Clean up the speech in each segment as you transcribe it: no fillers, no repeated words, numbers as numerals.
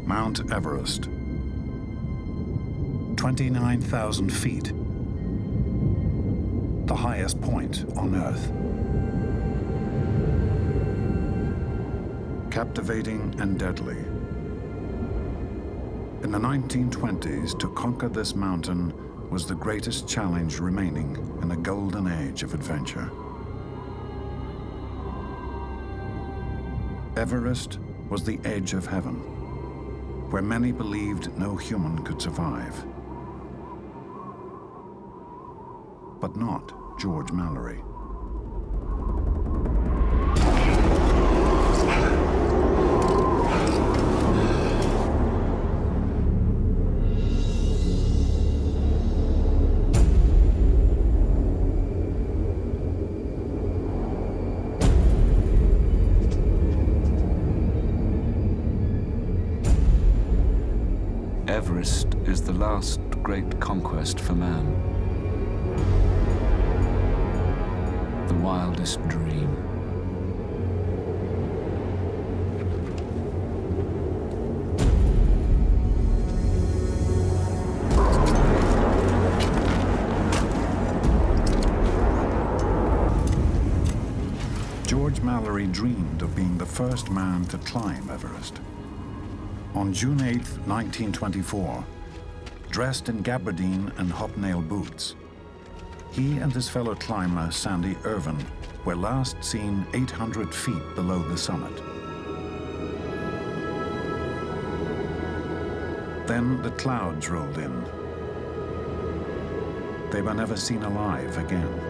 Mount Everest. 29,000 feet. The highest point on Earth. Captivating and deadly. In the 1920s, to conquer this mountain was the greatest challenge remaining in a golden age of adventure. Everest was the edge of heaven, where many believed no human could survive. But not George Mallory. Everest is the last great conquest for man. The wildest dream. George Mallory dreamed of being the first man to climb Everest. On June 8, 1924, dressed in gabardine and hobnailed boots, he and his fellow climber, Sandy Irvin, were last seen 800 feet below the summit. Then the clouds rolled in. They were never seen alive again.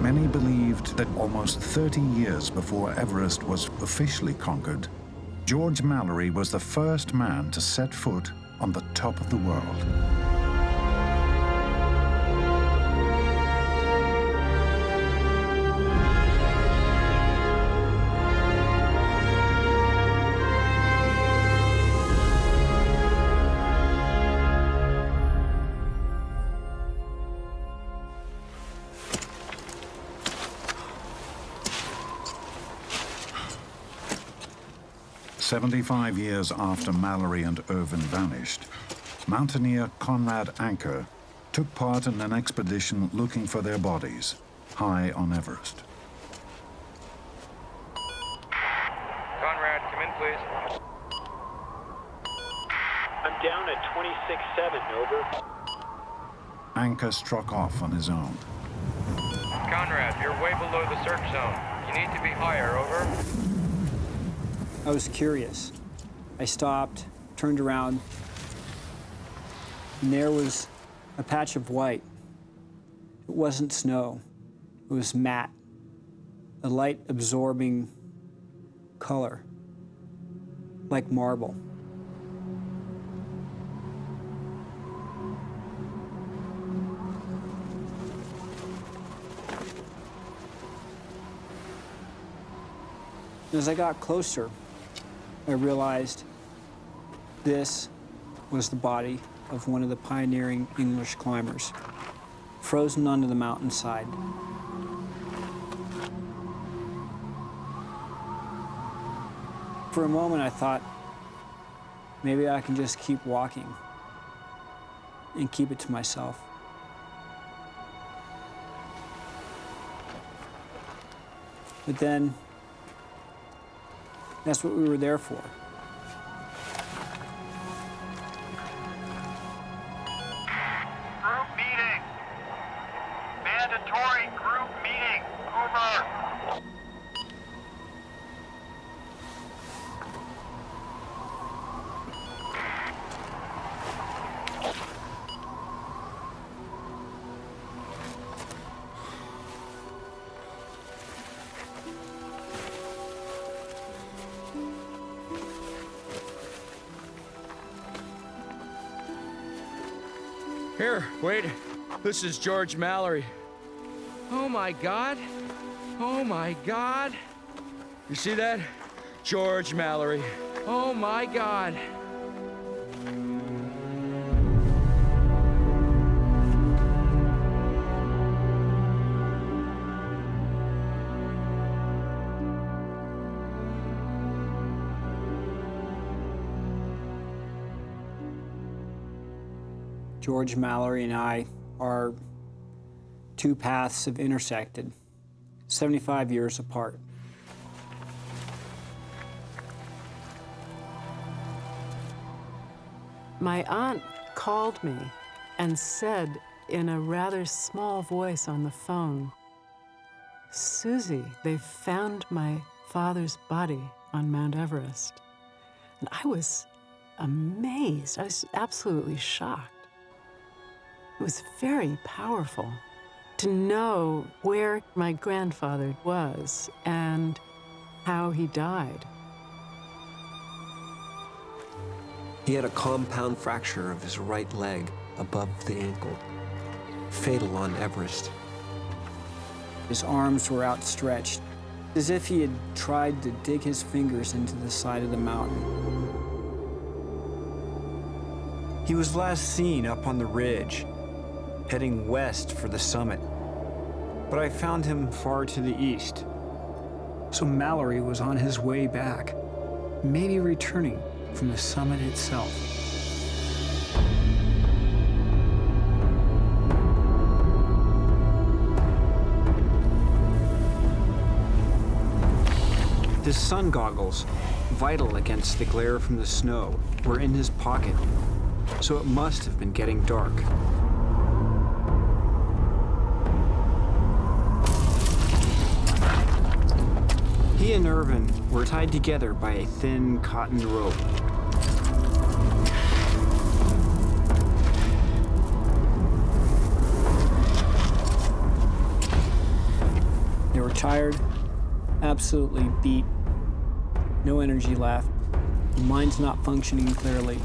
Many believed that almost 30 years before Everest was officially conquered, George Mallory was the first man to set foot on the top of the world. "75 years after Mallory and Irvin vanished, mountaineer Conrad Anker took part in an expedition looking for their bodies high on Everest. Conrad, come in, please. I'm down at 26.7, over. Anker struck off on his own. Conrad, you're way below the search zone. You need to be higher, over. I was curious. I stopped, turned around, and there was a patch of white. It wasn't snow. It was matte, a light-absorbing color, like marble. As I got closer, I realized this was the body of one of the pioneering English climbers, frozen onto the mountainside. For a moment, I thought, maybe I can just keep walking and keep it to myself. But then, that's what we were there for. Group meeting. Mandatory group meeting. Over. Here, wait. This is George Mallory. Oh my God. Oh my God. You see that? George Mallory. Oh my God. George Mallory and I, our two paths have intersected, 75 years apart. My aunt called me and said in a rather small voice on the phone, "Susie, they've found my father's body on Mount Everest." And I was amazed. I was absolutely shocked. It was very powerful to know where my grandfather was and how he died. He had a compound fracture of his right leg above the ankle, fatal on Everest. His arms were outstretched, as if he had tried to dig his fingers into the side of the mountain. He was last seen up on the ridge, heading west for the summit. But I found him far to the east. So Mallory was on his way back, maybe returning from the summit itself. His sun goggles, vital against the glare from the snow, were in his pocket, so it must have been getting dark. He and Irvin were tied together by a thin cotton rope. They were tired, absolutely beat, no energy left, the mind's not functioning clearly.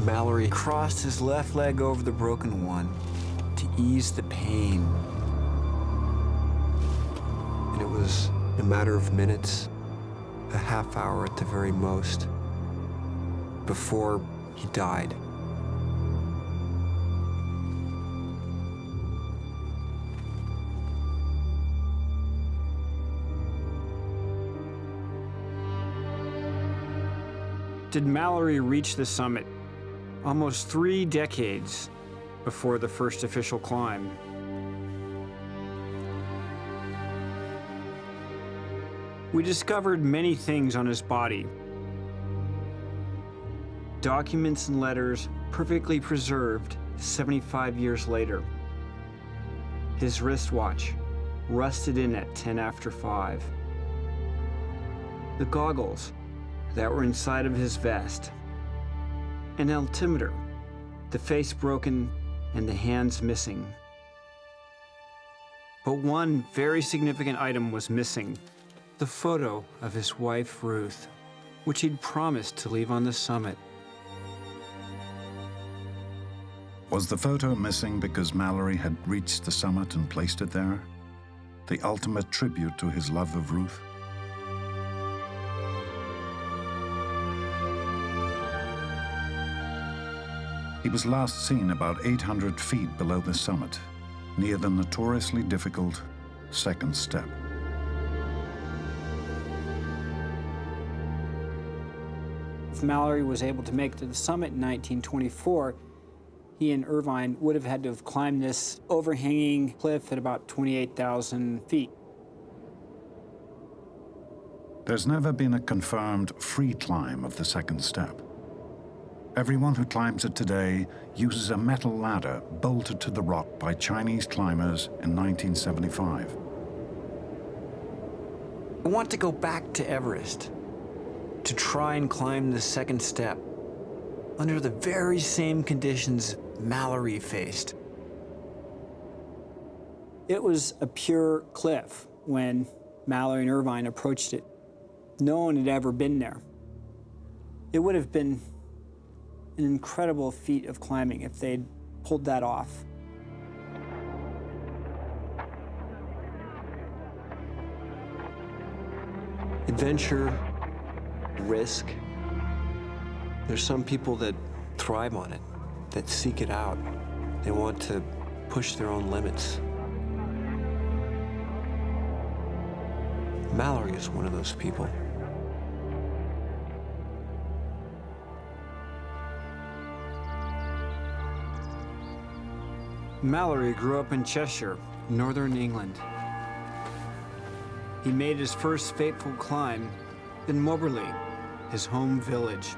Mallory crossed his left leg over the broken one to ease the pain. And it was a matter of minutes, a half hour at the very most, before he died. Did Mallory reach the summit almost 3 decades before the first official climb? We discovered many things on his body. Documents and letters perfectly preserved 75 years later. His wristwatch rusted in at 10 after 5. The goggles that were inside of his vest. An altimeter, the face broken and the hands missing. But one very significant item was missing, the photo of his wife, Ruth, which he'd promised to leave on the summit. Was the photo missing because Mallory had reached the summit and placed it there? The ultimate tribute to his love of Ruth? He was last seen about 800 feet below the summit, near the notoriously difficult second step. If Mallory was able to make it to the summit in 1924, he and Irvine would have had to have climbed this overhanging cliff at about 28,000 feet. There's never been a confirmed free climb of the second step. Everyone who climbs it today uses a metal ladder bolted to the rock by Chinese climbers in 1975. I want to go back to Everest to try and climb the second step under the very same conditions Mallory faced. It was a pure cliff when Mallory and Irvine approached it. No one had ever been there. It would have been an incredible feat of climbing if they'd pulled that off. Adventure, risk. There's some people that thrive on it, that seek it out. They want to push their own limits. Mallory is one of those people. Mallory grew up in Cheshire, northern England. He made his first fateful climb in Moberly, his home village.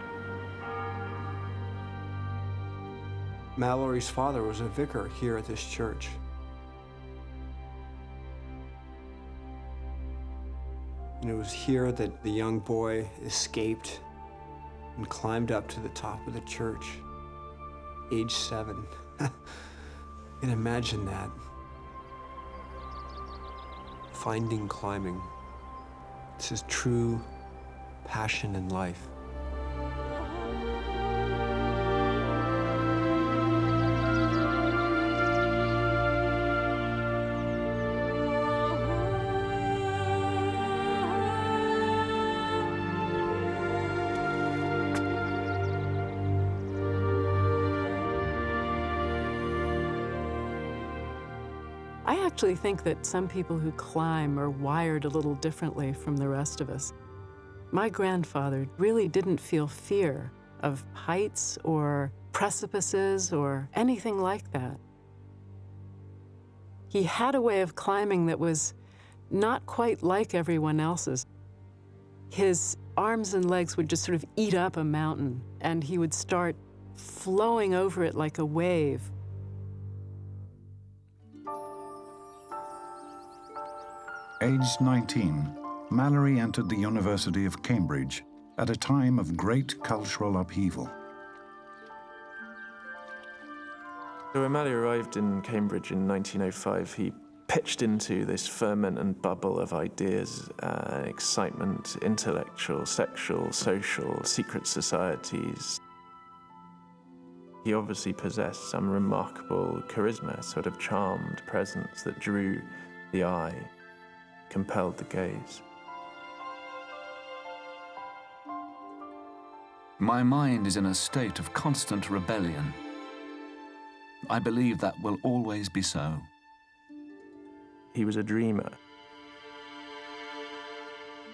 Mallory's father was a vicar here at this church. And it was here that the young boy escaped and climbed up to the top of the church, age 7. You can imagine that. Finding climbing. It's his true passion in life. I actually think that some people who climb are wired a little differently from the rest of us. My grandfather really didn't feel fear of heights or precipices or anything like that. He had a way of climbing that was not quite like everyone else's. His arms and legs would just sort of eat up a mountain, and he would start flowing over it like a wave. Aged 19, Mallory entered the University of Cambridge at a time of great cultural upheaval. So when Mallory arrived in Cambridge in 1905, he pitched into this ferment and bubble of ideas, excitement, intellectual, sexual, social, secret societies. He obviously possessed some remarkable charisma, sort of charmed presence that drew the eye, compelled the gaze. My mind is in a state of constant rebellion. I believe that will always be so. He was a dreamer.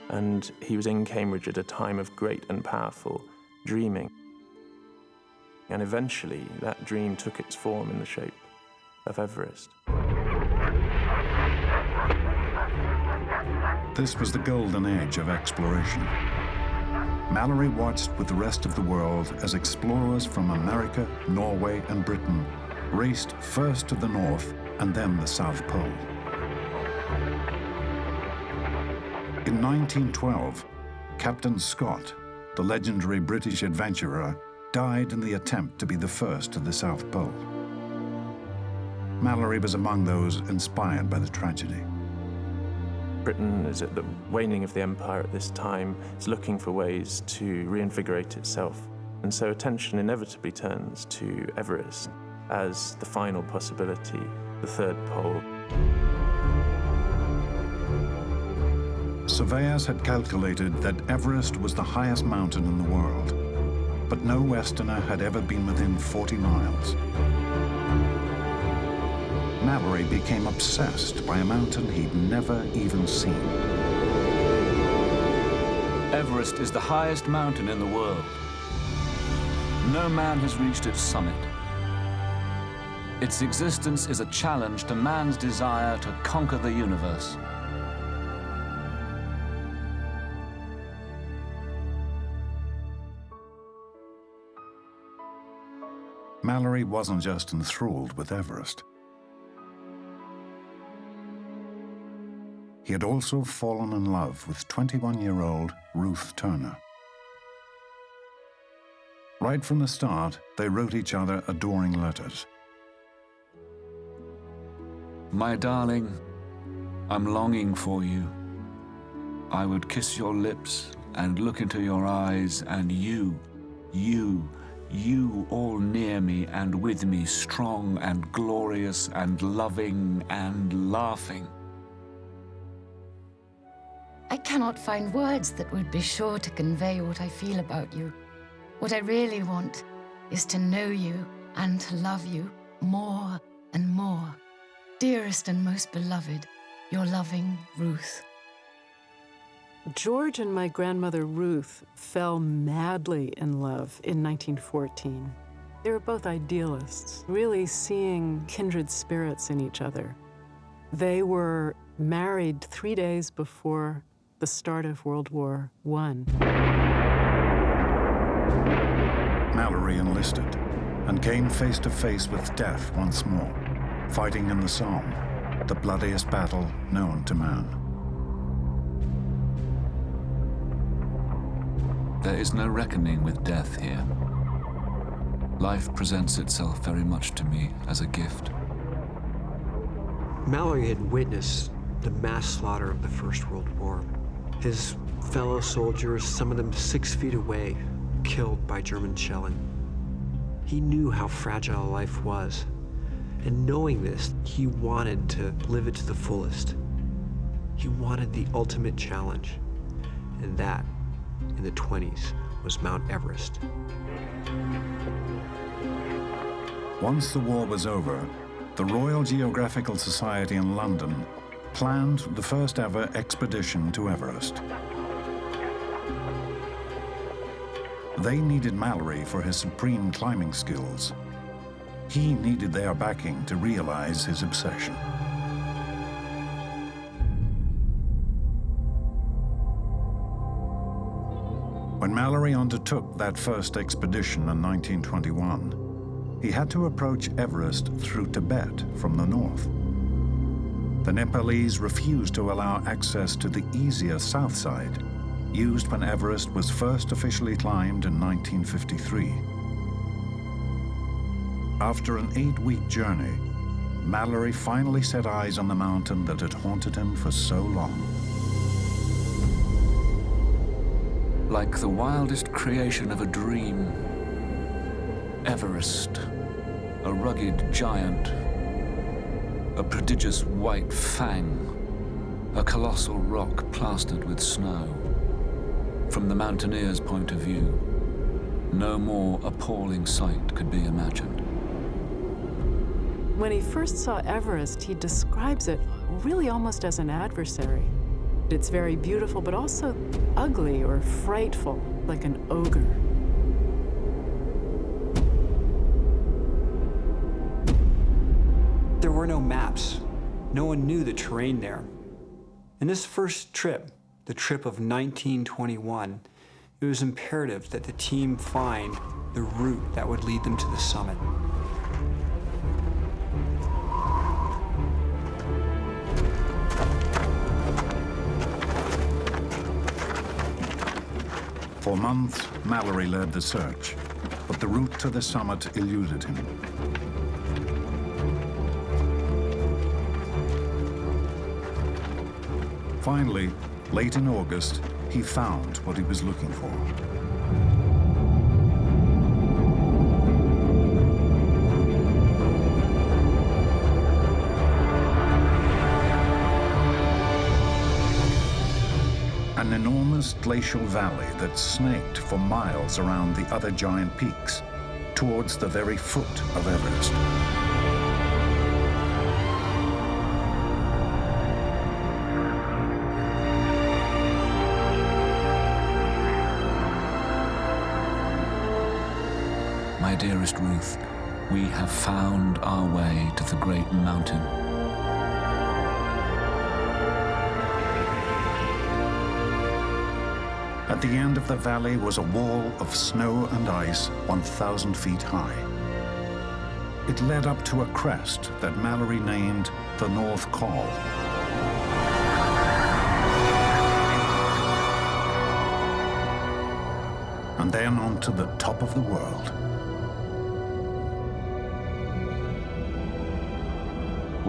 And he was in Cambridge at a time of great and powerful dreaming. And eventually, that dream took its form in the shape of Everest. This was the golden age of exploration. Mallory watched with the rest of the world as explorers from America, Norway, and Britain raced first to the North and then the South Pole. In 1912, Captain Scott, the legendary British adventurer, died in the attempt to be the first to the South Pole. Mallory was among those inspired by the tragedy. Britain is at the waning of the empire at this time. It's looking for ways to reinvigorate itself. And so attention inevitably turns to Everest as the final possibility, the third pole. Surveyors had calculated that Everest was the highest mountain in the world, but no Westerner had ever been within 40 miles. Mallory became obsessed by a mountain he'd never even seen. Everest is the highest mountain in the world. No man has reached its summit. Its existence is a challenge to man's desire to conquer the universe. Mallory wasn't just enthralled with Everest. He had also fallen in love with 21-year-old Ruth Turner. Right from the start, they wrote each other adoring letters. My darling, I'm longing for you. I would kiss your lips and look into your eyes, and you all near me and with me, strong and glorious and loving and laughing. I cannot find words that would be sure to convey what I feel about you. What I really want is to know you and to love you more and more. Dearest and most beloved, your loving Ruth. George and my grandmother Ruth fell madly in love in 1914. They were both idealists, really seeing kindred spirits in each other. They were married 3 days before the start of World War I. Mallory enlisted and came face to face with death once more, fighting in the Somme, the bloodiest battle known to man. There is no reckoning with death here. Life presents itself very much to me as a gift. Mallory had witnessed the mass slaughter of the First World War. His fellow soldiers, some of them 6 feet away, killed by German shelling. He knew how fragile life was. And knowing this, he wanted to live it to the fullest. He wanted the ultimate challenge. And that, in the 20s, was Mount Everest. Once the war was over, the Royal Geographical Society in London planned the first ever expedition to Everest. They needed Mallory for his supreme climbing skills. He needed their backing to realize his obsession. When Mallory undertook that first expedition in 1921, he had to approach Everest through Tibet from the north. The Nepalese refused to allow access to the easier south side, used when Everest was first officially climbed in 1953. After an 8-week journey, Mallory finally set eyes on the mountain that had haunted him for so long. Like the wildest creation of a dream, Everest, a rugged giant, a prodigious white fang, a colossal rock plastered with snow. From the mountaineer's point of view, no more appalling sight could be imagined. When he first saw Everest, he describes it really almost as an adversary. It's very beautiful, but also ugly or frightful, like an ogre. There were no maps. No one knew the terrain there. In this first trip, the trip of 1921, it was imperative that the team find the route that would lead them to the summit. For months, Mallory led the search, but the route to the summit eluded him. Finally, late in August, he found what he was looking for. An enormous glacial valley that snaked for miles around the other giant peaks, towards the very foot of Everest. My dearest Ruth, we have found our way to the great mountain. At the end of the valley was a wall of snow and ice 1,000 feet high. It led up to a crest that Mallory named the North Col. And then on to the top of the world.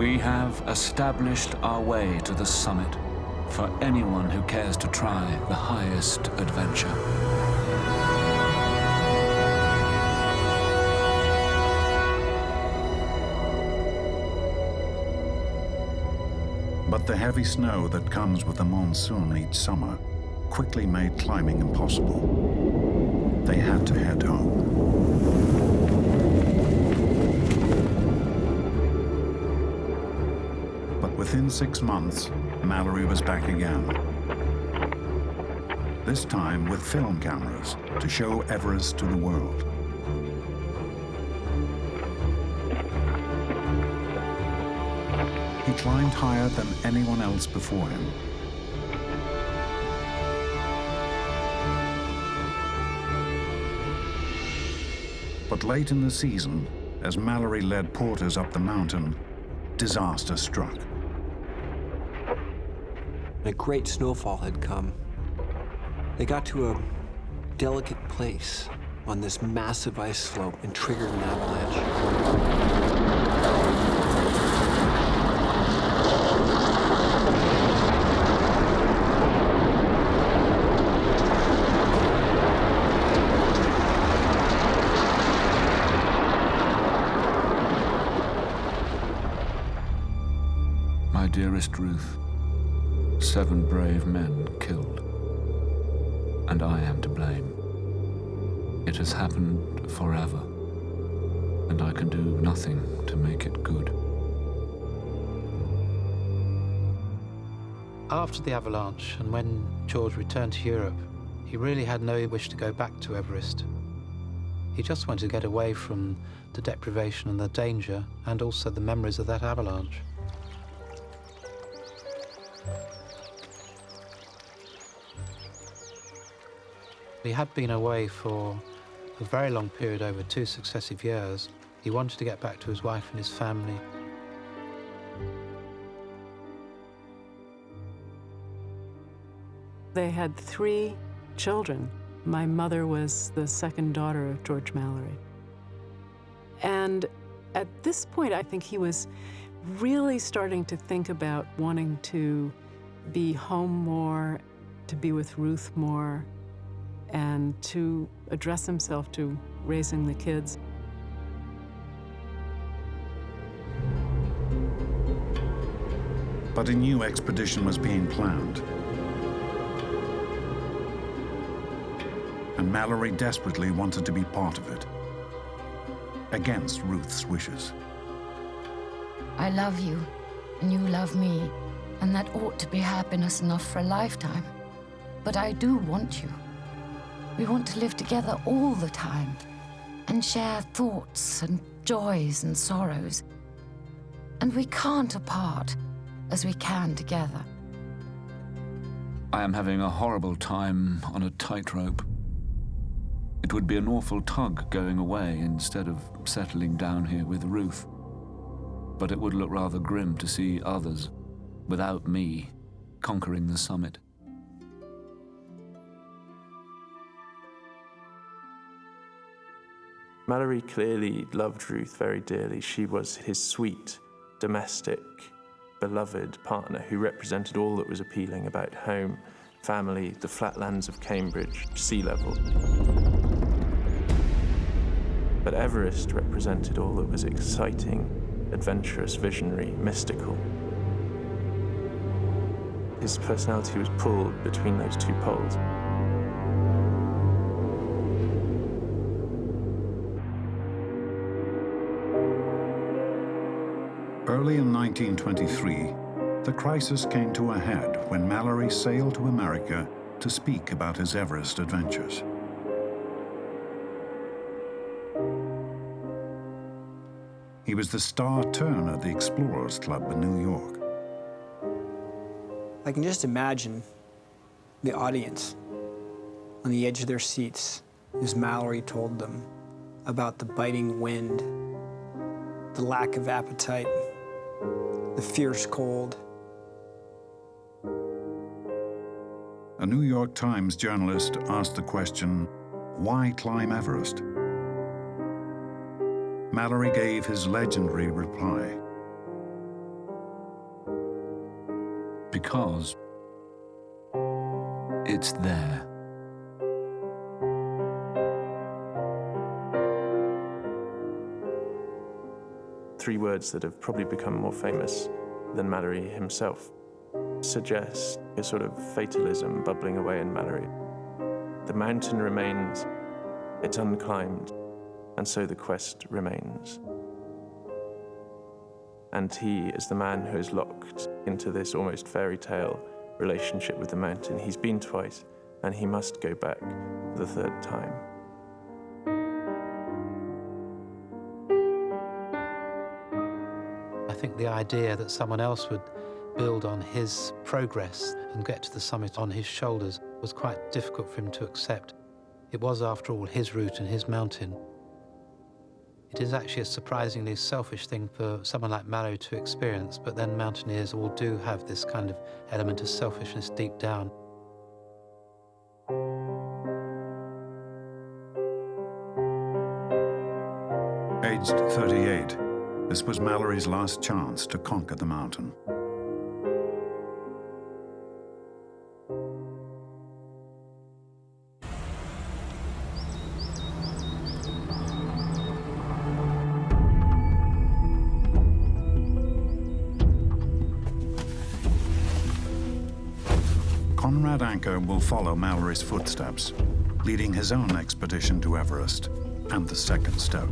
We have established our way to the summit for anyone who cares to try the highest adventure. But the heavy snow that comes with the monsoon each summer quickly made climbing impossible. They had to head home. But within 6 months, Mallory was back again. This time with film cameras to show Everest to the world. He climbed higher than anyone else before him. But late in the season, as Mallory led porters up the mountain, disaster struck. A great snowfall had come. They got to a delicate place on this massive ice slope and triggered an avalanche. My dearest Ruth, 7 brave men killed, and I am to blame. It has happened forever, and I can do nothing to make it good. After the avalanche, and when George returned to Europe, he really had no wish to go back to Everest. He just wanted to get away from the deprivation and the danger, and also the memories of that avalanche. He had been away for a very long period, over 2 successive years. He wanted to get back to his wife and his family. They had 3 children. My mother was the second daughter of George Mallory. And at this point, I think he was really starting to think about wanting to be home more, to be with Ruth more, and to address himself to raising the kids. But a new expedition was being planned. And Mallory desperately wanted to be part of it, against Ruth's wishes. I love you, and you love me, and that ought to be happiness enough for a lifetime. But I do want you. We want to live together all the time, and share thoughts and joys and sorrows. And we can't apart as we can together. I am having a horrible time on a tightrope. It would be an awful tug going away instead of settling down here with Ruth. But it would look rather grim to see others, without me, conquering the summit. Mallory clearly loved Ruth very dearly. She was his sweet, domestic, beloved partner who represented all that was appealing about home, family, the flatlands of Cambridge, sea level. But Everest represented all that was exciting, adventurous, visionary, mystical. His personality was pulled between those 2 poles. Early in 1923, the crisis came to a head when Mallory sailed to America to speak about his Everest adventures. He was the star turn at the Explorers Club in New York. I can just imagine the audience on the edge of their seats as Mallory told them about the biting wind, the lack of appetite, the fierce cold. A New York Times journalist asked the question, why climb Everest? Mallory gave his legendary reply, because it's there. Three words that have probably become more famous than Mallory himself suggest a sort of fatalism bubbling away in Mallory. The mountain remains, it's unclimbed, and so the quest remains. And he is the man who is locked into this almost fairy tale relationship with the mountain. He's been twice, and he must go back the third time. I think the idea that someone else would build on his progress and get to the summit on his shoulders was quite difficult for him to accept. It was, after all, his route and his mountain. It is actually a surprisingly selfish thing for someone like Mallory to experience, but then mountaineers all do have this kind of element of selfishness deep down. Aged 38, this was Mallory's last chance to conquer the mountain. Conrad Anker will follow Mallory's footsteps, leading his own expedition to Everest and the second step.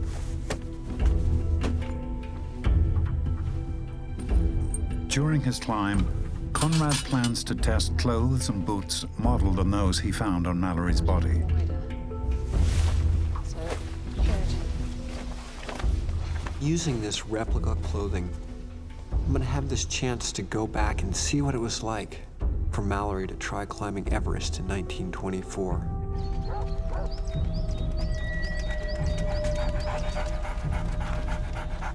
During his climb, Conrad plans to test clothes and boots modeled on those he found on Mallory's body. Using this replica clothing, I'm gonna have this chance to go back and see what it was like for Mallory to try climbing Everest in 1924.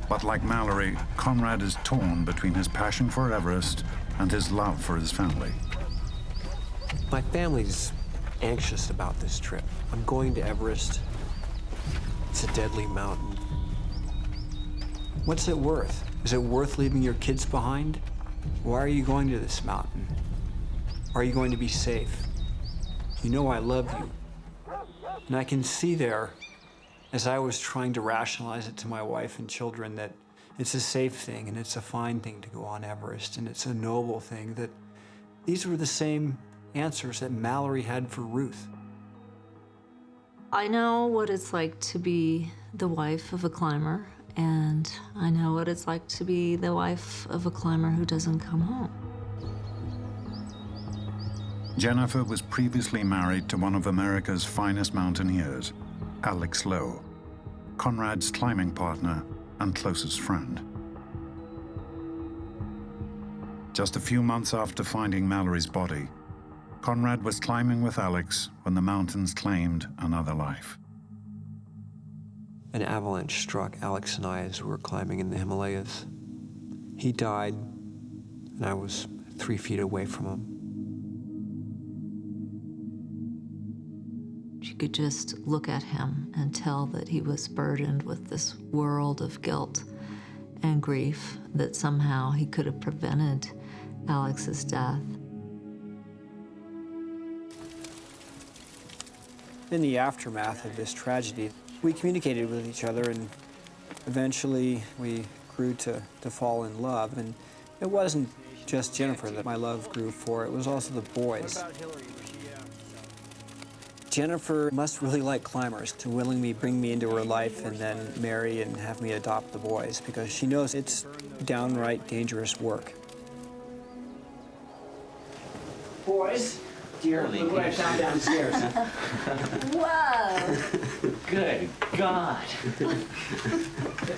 But like Mallory, Conrad is torn between his passion for Everest and his love for his family. My family's anxious about this trip. I'm going to Everest. It's a deadly mountain. What's it worth? Is it worth leaving your kids behind? Why are you going to this mountain? Are you going to be safe? You know I love you. And I can see there, as I was trying to rationalize it to my wife and children, that it's a safe thing and it's a fine thing to go on Everest and it's a noble thing, that these were the same answers that Mallory had for Ruth. I know what it's like to be the wife of a climber, and I know what it's like to be the wife of a climber who doesn't come home. Jennifer was previously married to one of America's finest mountaineers, Alex Lowe, Conrad's climbing partner and closest friend. Just a few months after finding Mallory's body, Conrad was climbing with Alex when the mountains claimed another life. An avalanche struck Alex and I as we were climbing in the Himalayas. He died, and I was 3 feet away from him. She could just look at him and tell that he was burdened with this world of guilt and grief, that somehow he could have prevented Alex's death. In the aftermath of this tragedy, we communicated with each other, and eventually we grew to fall in love. And it wasn't just Jennifer that my love grew for, it was also the boys. Jennifer must really like climbers to willingly bring me into her life and then marry and have me adopt the boys, because she knows it's downright dangerous work. Boys, dear, look what I found downstairs. Whoa! Good God.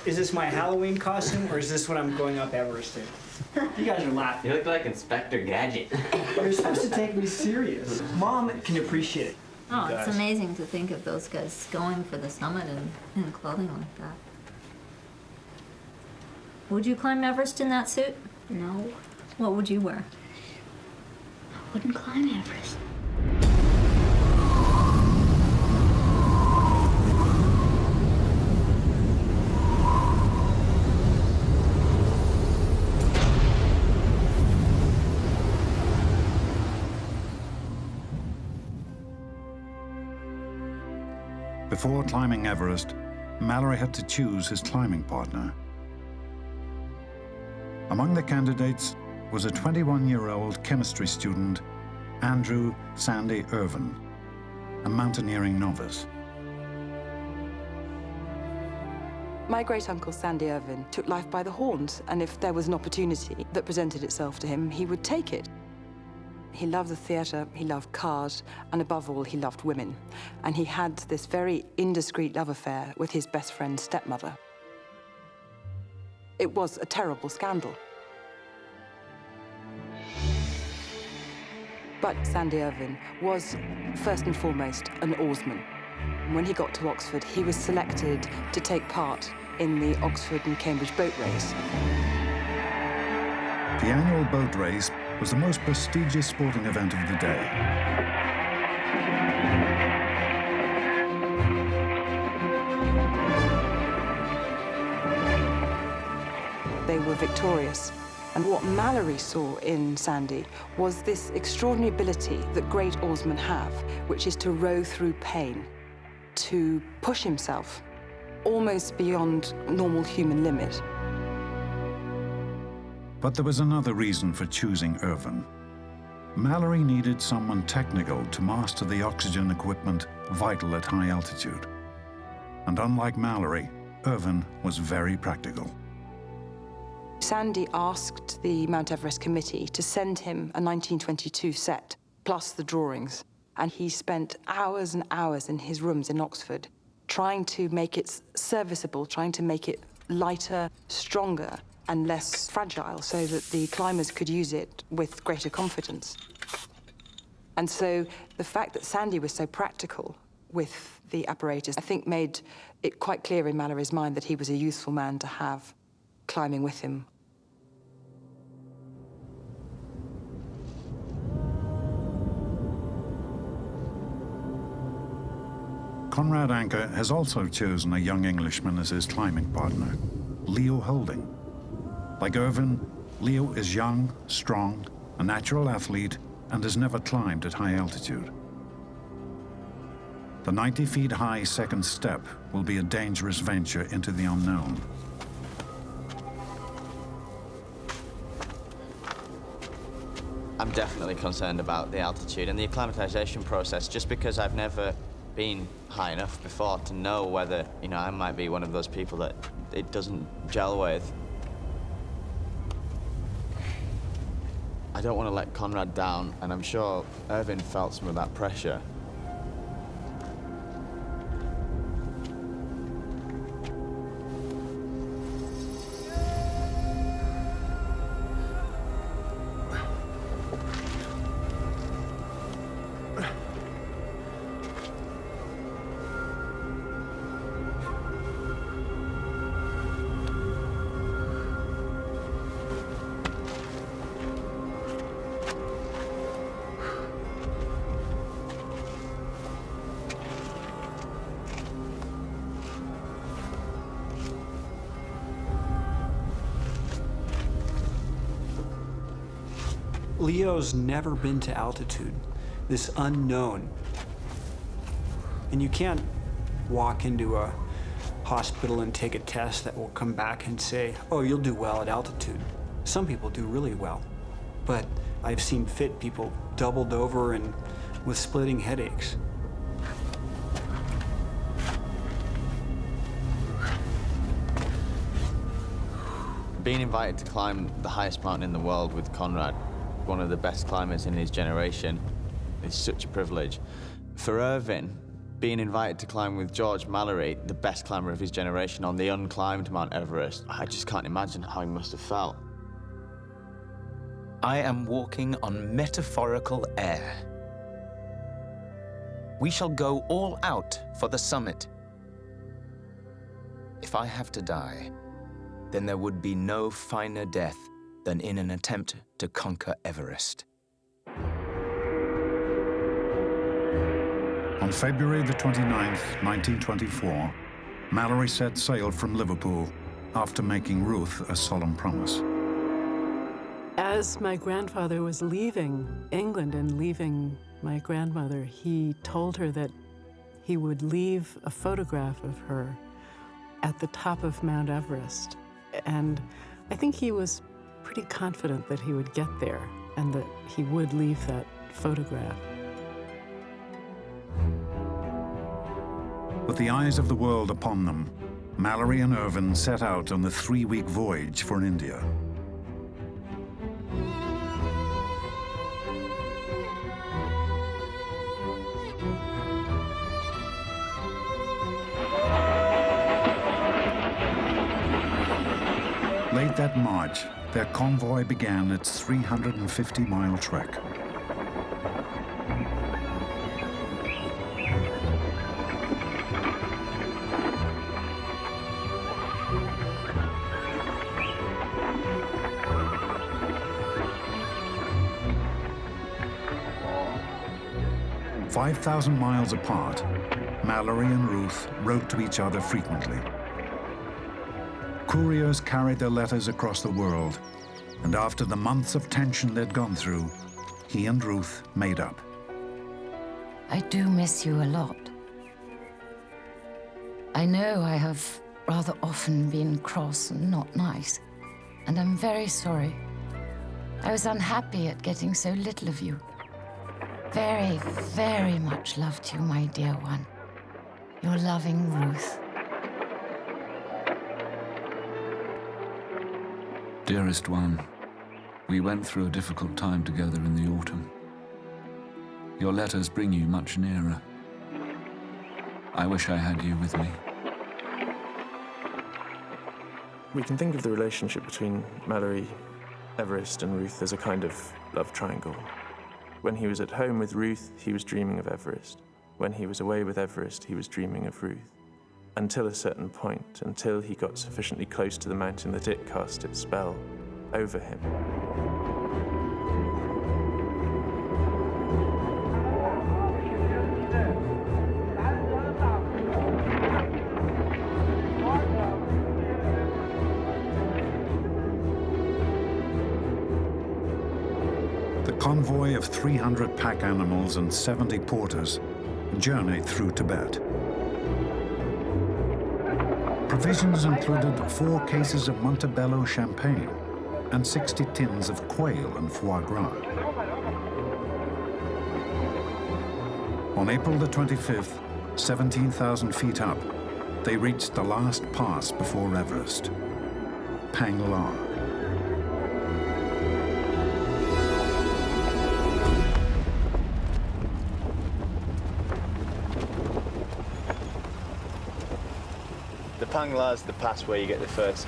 Is this my Halloween costume, or is this what I'm going up Everest in? You guys are laughing. You look like Inspector Gadget. You're supposed to take me serious. Mom can appreciate it. Oh, it's amazing to think of those guys going for the summit in clothing like that. Would you climb Everest in that suit? No, What would you wear? I wouldn't climb Everest. Before climbing Everest, Mallory had to choose his climbing partner. Among the candidates was a 21-year-old chemistry student, Andrew Sandy Irvin, a mountaineering novice. My great-uncle Sandy Irvin took life by the horns, and if there was an opportunity that presented itself to him, he would take it. He loved the theatre, he loved cars, and above all, he loved women. And he had this very indiscreet love affair with his best friend's stepmother. It was a terrible scandal. But Sandy Irvin was, first and foremost, an oarsman. When he got to Oxford, he was selected to take part in the Oxford and Cambridge boat race. The annual boat race was the most prestigious sporting event of the day. They were victorious. And what Mallory saw in Sandy was this extraordinary ability that great oarsmen have, which is to row through pain, to push himself almost beyond normal human limit. But there was another reason for choosing Irvin. Mallory needed someone technical to master the oxygen equipment vital at high altitude. And unlike Mallory, Irvin was very practical. Sandy asked the Mount Everest committee to send him a 1922 set, plus the drawings. And he spent hours and hours in his rooms in Oxford, trying to make it serviceable, trying to make it lighter, stronger, and less fragile, so that the climbers could use it with greater confidence. And so the fact that Sandy was so practical with the apparatus, I think made it quite clear in Mallory's mind that he was a useful man to have climbing with him. Conrad Anker has also chosen a young Englishman as his climbing partner, Leo Houlding. Like Irvin, Leo is young, strong, a natural athlete, and has never climbed at high altitude. The 90 feet high second step will be a dangerous venture into the unknown. I'm definitely concerned about the altitude and the acclimatization process, just because I've never been high enough before to know whether, I might be one of those people that it doesn't gel with. I don't want to let Conrad down, and I'm sure Irvin felt some of that pressure. Leo's never been to altitude, this unknown. And you can't walk into a hospital and take a test that will come back and say, oh, you'll do well at altitude. Some people do really well, but I've seen fit people doubled over and with splitting headaches. Being invited to climb the highest mountain in the world with Conrad, one of the best climbers in his generation, is such a privilege. For Irvin, being invited to climb with George Mallory, the best climber of his generation, on the unclimbed Mount Everest, I just can't imagine how he must have felt. I am walking on metaphorical air. We shall go all out for the summit. If I have to die, then there would be no finer death than in an attempt to conquer Everest. On February the 29th, 1924, Mallory set sail from Liverpool after making Ruth a solemn promise. As my grandfather was leaving England and leaving my grandmother, he told her that he would leave a photograph of her at the top of Mount Everest. And I think he was pretty confident that he would get there and that he would leave that photograph. With the eyes of the world upon them, Mallory and Irvine set out on the 3-week voyage for India. Late that March, their convoy began its 350-mile trek. "5,000 miles apart, Mallory and Ruth wrote to each other frequently. Couriers carried their letters across the world, and after the months of tension they'd gone through, he and Ruth made up. I do miss you a lot. I know I have rather often been cross and not nice, and I'm very sorry. I was unhappy at getting so little of you. Very, very much love to you, my dear one. Your loving Ruth." Dearest one, we went through a difficult time together in the autumn. Your letters bring you much nearer. I wish I had you with me. We can think of the relationship between Mallory, Everest, and Ruth as a kind of love triangle. When he was at home with Ruth, he was dreaming of Everest. When he was away with Everest, he was dreaming of Ruth. Until a certain point, until he got sufficiently close to the mountain that it cast its spell over him. The convoy of 300 pack animals and 70 porters journeyed through Tibet. Provisions included 4 cases of Montebello champagne and 60 tins of quail and foie gras. On April the 25th, 17,000 feet up, they reached the last pass before Everest, Pangla. Pangla's the pass where you get the first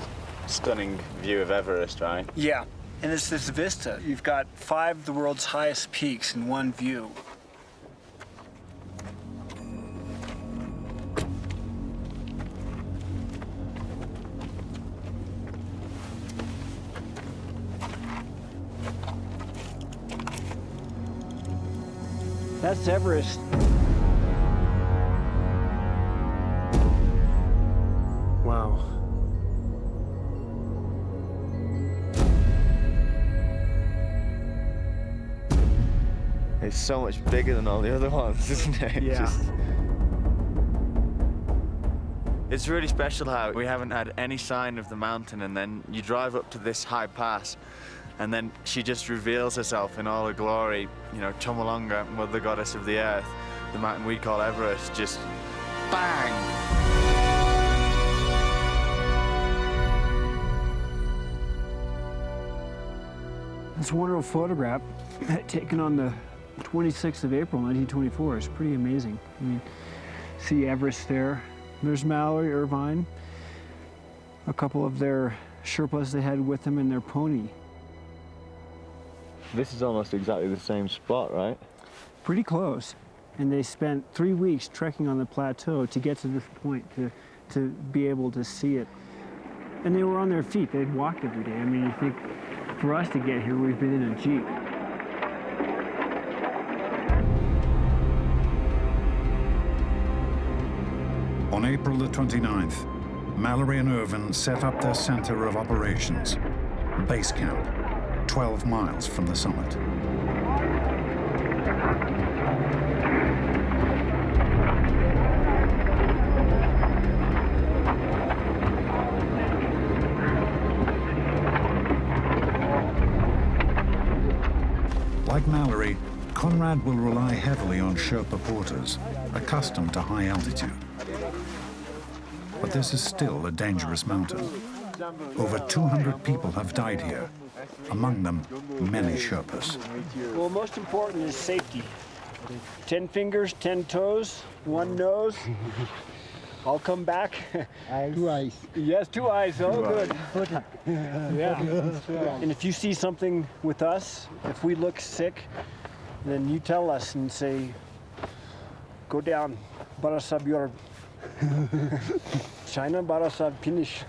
stunning view of Everest, right? Yeah, and it's this vista. You've got 5 of the world's highest peaks in one view. That's Everest. Wow. It's so much bigger than all the other ones, isn't it? Yeah. It's really special how we haven't had any sign of the mountain, and then you drive up to this high pass, and then she just reveals herself in all her glory. You know, Chomolungma, mother goddess of the earth, the mountain we call Everest, just bang! This wonderful photograph taken on the 26th of April, 1924 is pretty amazing. I mean, see Everest there. There's Mallory, Irvine, a couple of their Sherpas they had with them and their pony. This is almost exactly the same spot, right? Pretty close. And they spent 3 weeks trekking on the plateau to get to this point, to be able to see it. And they were on their feet. They'd walked every day. I mean, you think, for us to get here, we've been in a Jeep. On April the 29th, Mallory and Irvine set up their center of operations, base camp, 12 miles from the summit. Like Mallory, Conrad will rely heavily on Sherpa porters, accustomed to high altitude. But this is still a dangerous mountain. Over 200 people have died here, among them many Sherpas. Well, most important is safety. 10 fingers, 10 toes, 1 nose. I'll come back. 2 eyes. Yes, 2 eyes. Oh, good. Yeah. And if you see something with us, if we look sick, then you tell us and say, go down. Barasab Yorb. China Barasab Pinish.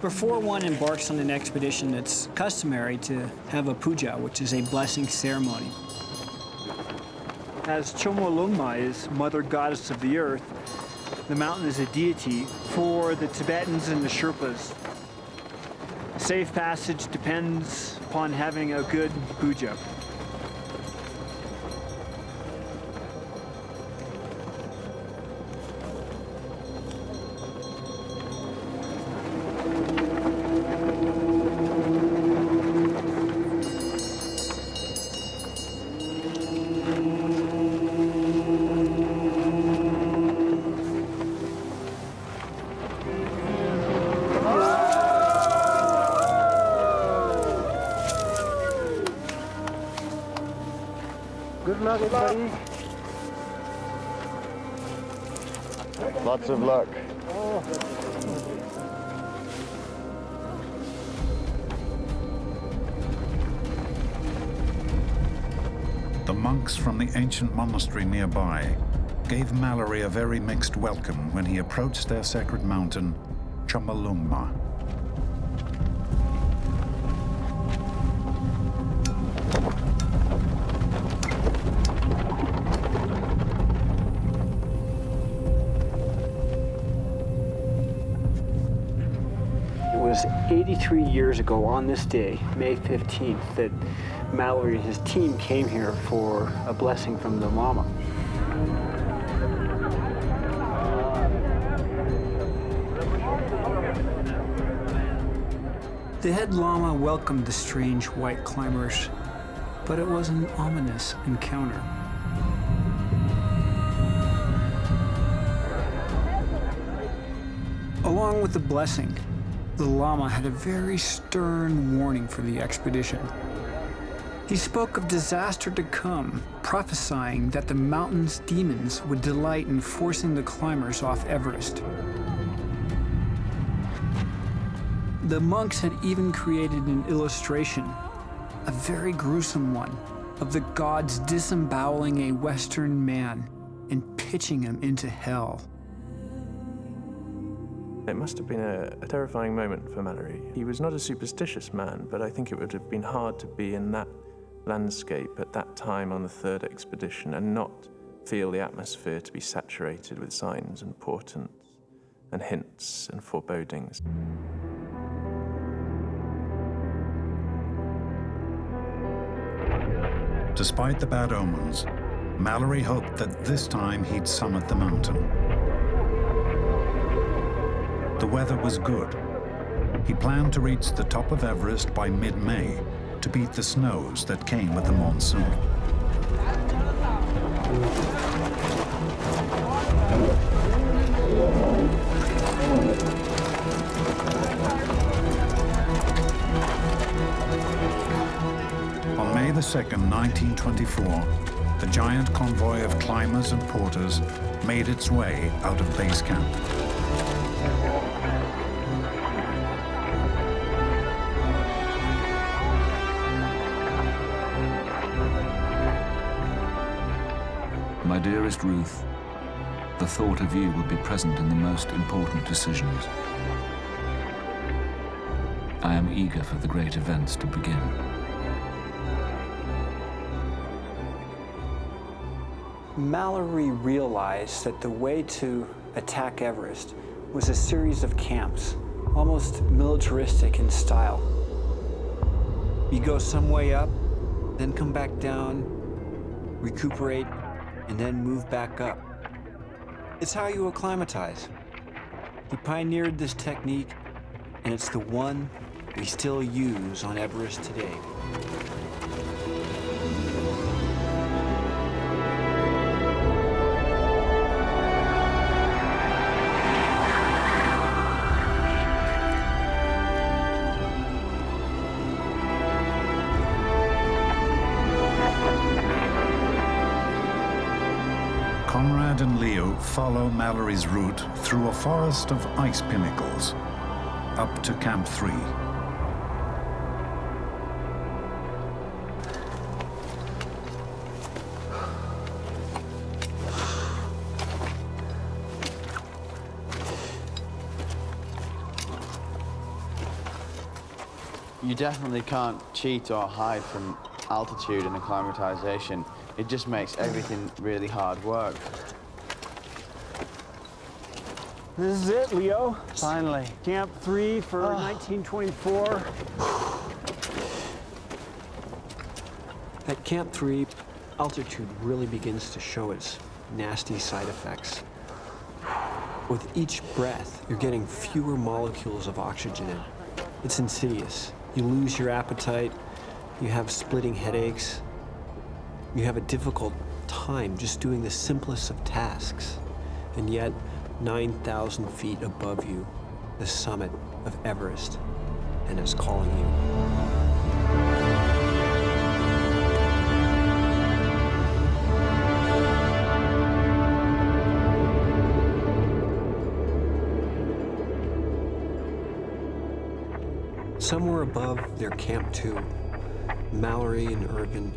Before one embarks on an expedition, it's customary to have a puja, which is a blessing ceremony. As Chomolungma is mother goddess of the earth, the mountain is a deity for the Tibetans and the Sherpas. Safe passage depends upon having a good puja. Good luck, everybody. Lots of luck. The monks from the ancient monastery nearby gave Mallory a very mixed welcome when he approached their sacred mountain, Chomolungma. It was 83 years ago on this day, May 15th, that Mallory and his team came here for a blessing from the Lama. The head Lama welcomed the strange white climbers, but it was an ominous encounter. Along with the blessing, the Lama had a very stern warning for the expedition. He spoke of disaster to come, prophesying that the mountain's demons would delight in forcing the climbers off Everest. The monks had even created an illustration, a very gruesome one, of the gods disemboweling a Western man and pitching him into hell. It must have been a terrifying moment for Mallory. He was not a superstitious man, but I think it would have been hard to be in that landscape at that time on the third expedition and not feel the atmosphere to be saturated with signs and portents and hints and forebodings. Despite the bad omens, Mallory hoped that this time he'd summit the mountain. The weather was good. He planned to reach the top of Everest by mid-May to beat the snows that came with the monsoon. On May the 2nd, 1924, the giant convoy of climbers and porters made its way out of base camp. My dearest Ruth, the thought of you will be present in the most important decisions. I am eager for the great events to begin. Mallory realized that the way to Attack Everest was a series of camps, almost militaristic in style. You go some way up, then come back down, recuperate, and then move back up. It's how you acclimatize. He pioneered this technique, and it's the one we still use on Everest today. Conrad and Leo follow Mallory's route through a forest of ice pinnacles, up to Camp 3. You definitely can't cheat or hide from altitude and acclimatization. It just makes everything really hard work. This is it, Leo. Finally. Camp 3 for 1924. At Camp 3, altitude really begins to show its nasty side effects. With each breath, you're getting fewer molecules of oxygen in. It's insidious. You lose your appetite, you have splitting headaches, you have a difficult time just doing the simplest of tasks. And yet, 9,000 feet above you, the summit of Everest, and it's calling you. Somewhere above their Camp 2, Mallory and Irvin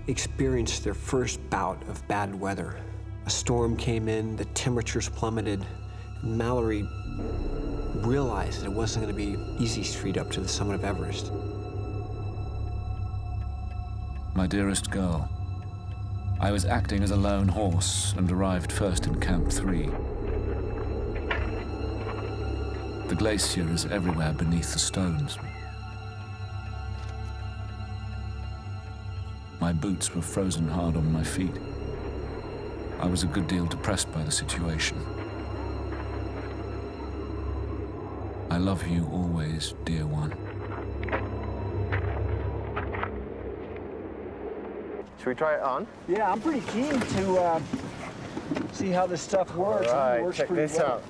experienced their first bout of bad weather. A storm came in, the temperatures plummeted, and Mallory realized that it wasn't going to be easy street up to the summit of Everest. My dearest girl, I was acting as a lone horse and arrived first in Camp 3. The glacier is everywhere beneath the stones. My boots were frozen hard on my feet. I was a good deal depressed by the situation. I love you always, dear one. Should we try it on? Yeah, I'm pretty keen to see how this stuff works. All I think it right, works check pretty this well. out.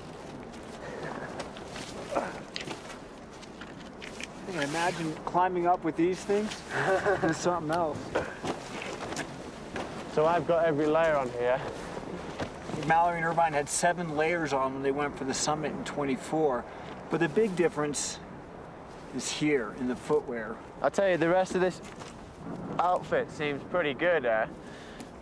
I can imagine climbing up with these things. It's something else. So I've got every layer on here. Mallory and Irvine had 7 layers on when they went for the summit in 24. But the big difference is here in the footwear. I'll tell you, the rest of this outfit seems pretty good,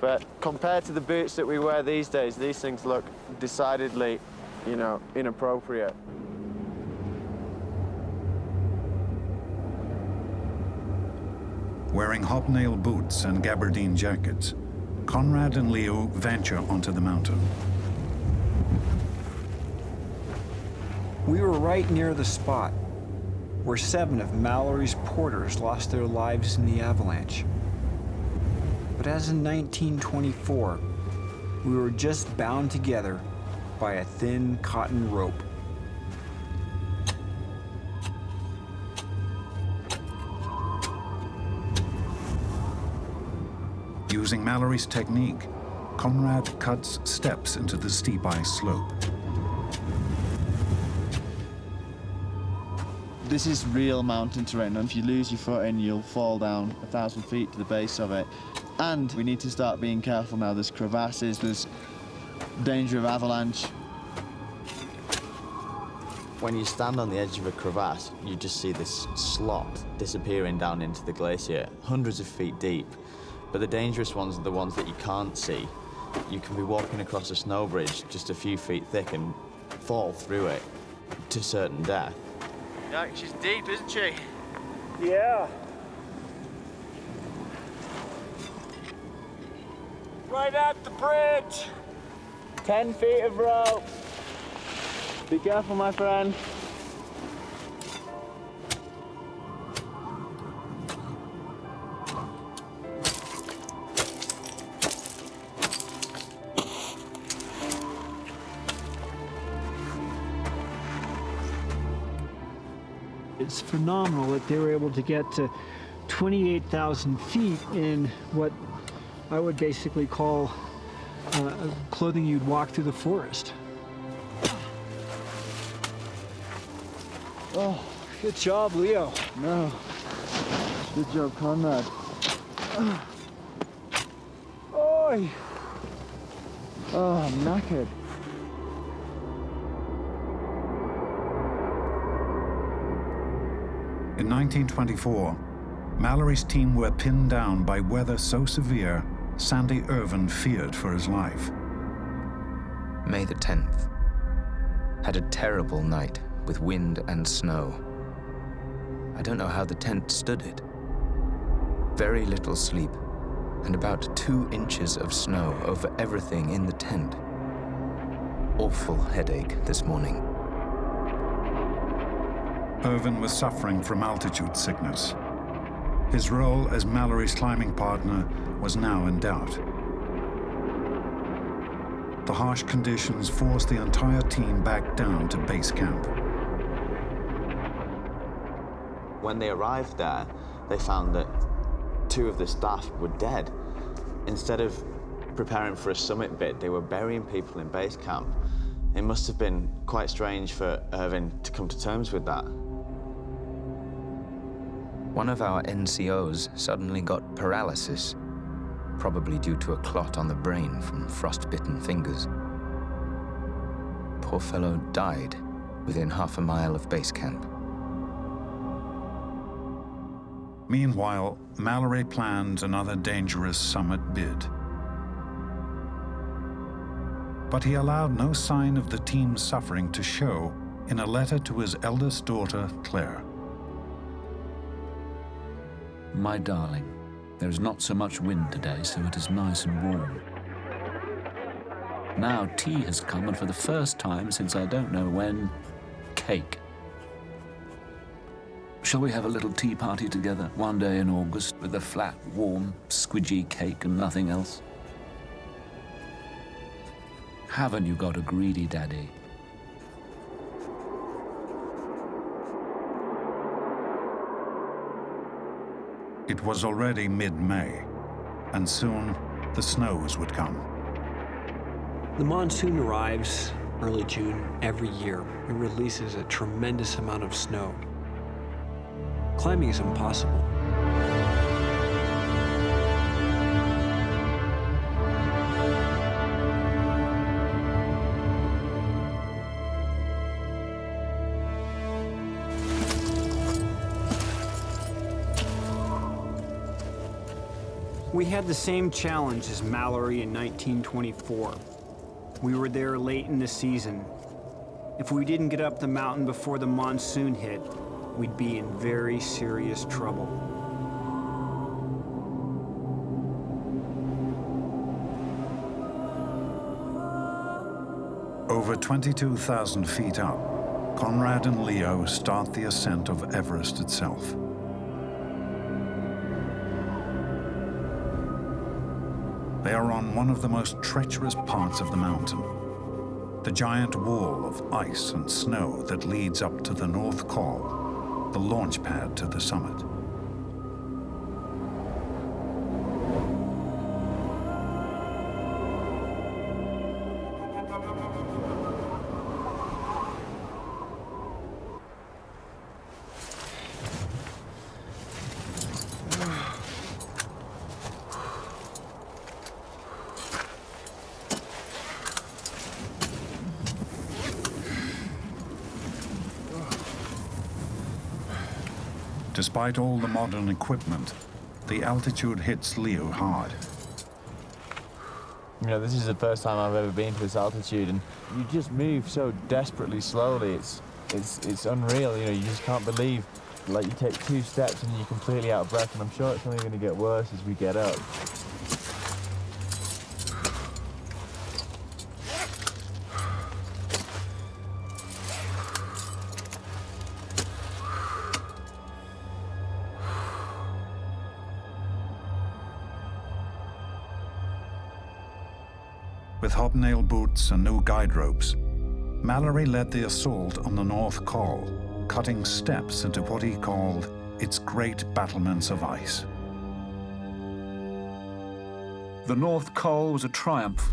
but compared to the boots that we wear these days, these things look decidedly, you know, inappropriate. Wearing hobnailed boots and gabardine jackets, Conrad and Leo venture onto the mountain. We were right near the spot where 7 of Mallory's porters lost their lives in the avalanche. But as in 1924, we were just bound together by a thin cotton rope. Using Mallory's technique, Conrad cuts steps into the steep ice slope. This is real mountain terrain, and if you lose your footing, you'll fall down 1,000 feet to the base of it. And we need to start being careful now. There's crevasses, there's danger of avalanche. When you stand on the edge of a crevasse, you just see this slot disappearing down into the glacier, hundreds of feet deep. But the dangerous ones are the ones that you can't see. You can be walking across a snow bridge just a few feet thick and fall through it to certain death. Yeah, she's deep, isn't she? Yeah. Right at the bridge. 10 feet of rope. Be careful, my friend. It's phenomenal that they were able to get to 28,000 feet in what I would basically call clothing you'd walk through the forest. Oh, good job, Leo. No. Good job, Conrad. Oi! Oh, I'm knackered. In 1924, Mallory's team were pinned down by weather so severe, Sandy Irvin feared for his life. May the 10th. Had a terrible night with wind and snow. I don't know how the tent stood it. Very little sleep, and about 2 inches of snow over everything in the tent. Awful headache this morning. Irvin was suffering from altitude sickness. His role as Mallory's climbing partner was now in doubt. The harsh conditions forced the entire team back down to base camp. When they arrived there, they found that 2 of the staff were dead. Instead of preparing for a summit bit, they were burying people in base camp. It must have been quite strange for Irvin to come to terms with that. One of our NCOs suddenly got paralysis, probably due to a clot on the brain from frostbitten fingers. Poor fellow died within half a mile of base camp. Meanwhile, Mallory planned another dangerous summit bid. But he allowed no sign of the team's suffering to show in a letter to his eldest daughter, Claire. My darling, there is not so much wind today, so it is nice and warm. Now tea has come, and for the first time since I don't know when, cake. Shall we have a little tea party together one day in August with a flat, warm, squidgy cake and nothing else? Haven't you got a greedy daddy? It was already mid-May, and soon the snows would come. The monsoon arrives early June every year. It releases a tremendous amount of snow. Climbing is impossible. We had the same challenge as Mallory in 1924. We were there late in the season. If we didn't get up the mountain before the monsoon hit, we'd be in very serious trouble. Over 22,000 feet up, Conrad and Leo start the ascent of Everest itself. They are on one of the most treacherous parts of the mountain, the giant wall of ice and snow that leads up to the North Col, the launch pad to the summit. Despite all the modern equipment, the altitude hits Leo hard. You know, this is the first time I've ever been to this altitude, and you just move so desperately slowly. It's unreal. You know, you just can't believe, like, you take 2 steps and you're completely out of breath, and I'm sure it's only going to get worse as we get up. With hobnailed boots and no guide ropes, Mallory led the assault on the North Col, cutting steps into what he called its great battlements of ice. The North Col was a triumph.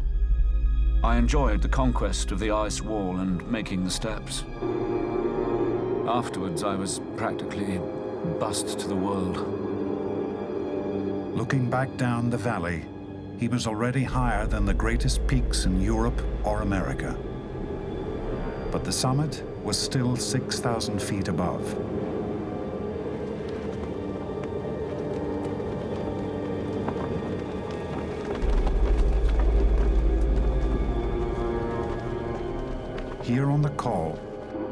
I enjoyed the conquest of the ice wall and making the steps. Afterwards, I was practically bussed to the world. Looking back down the valley, he was already higher than the greatest peaks in Europe or America. But the summit was still 6,000 feet above. Here on the Col,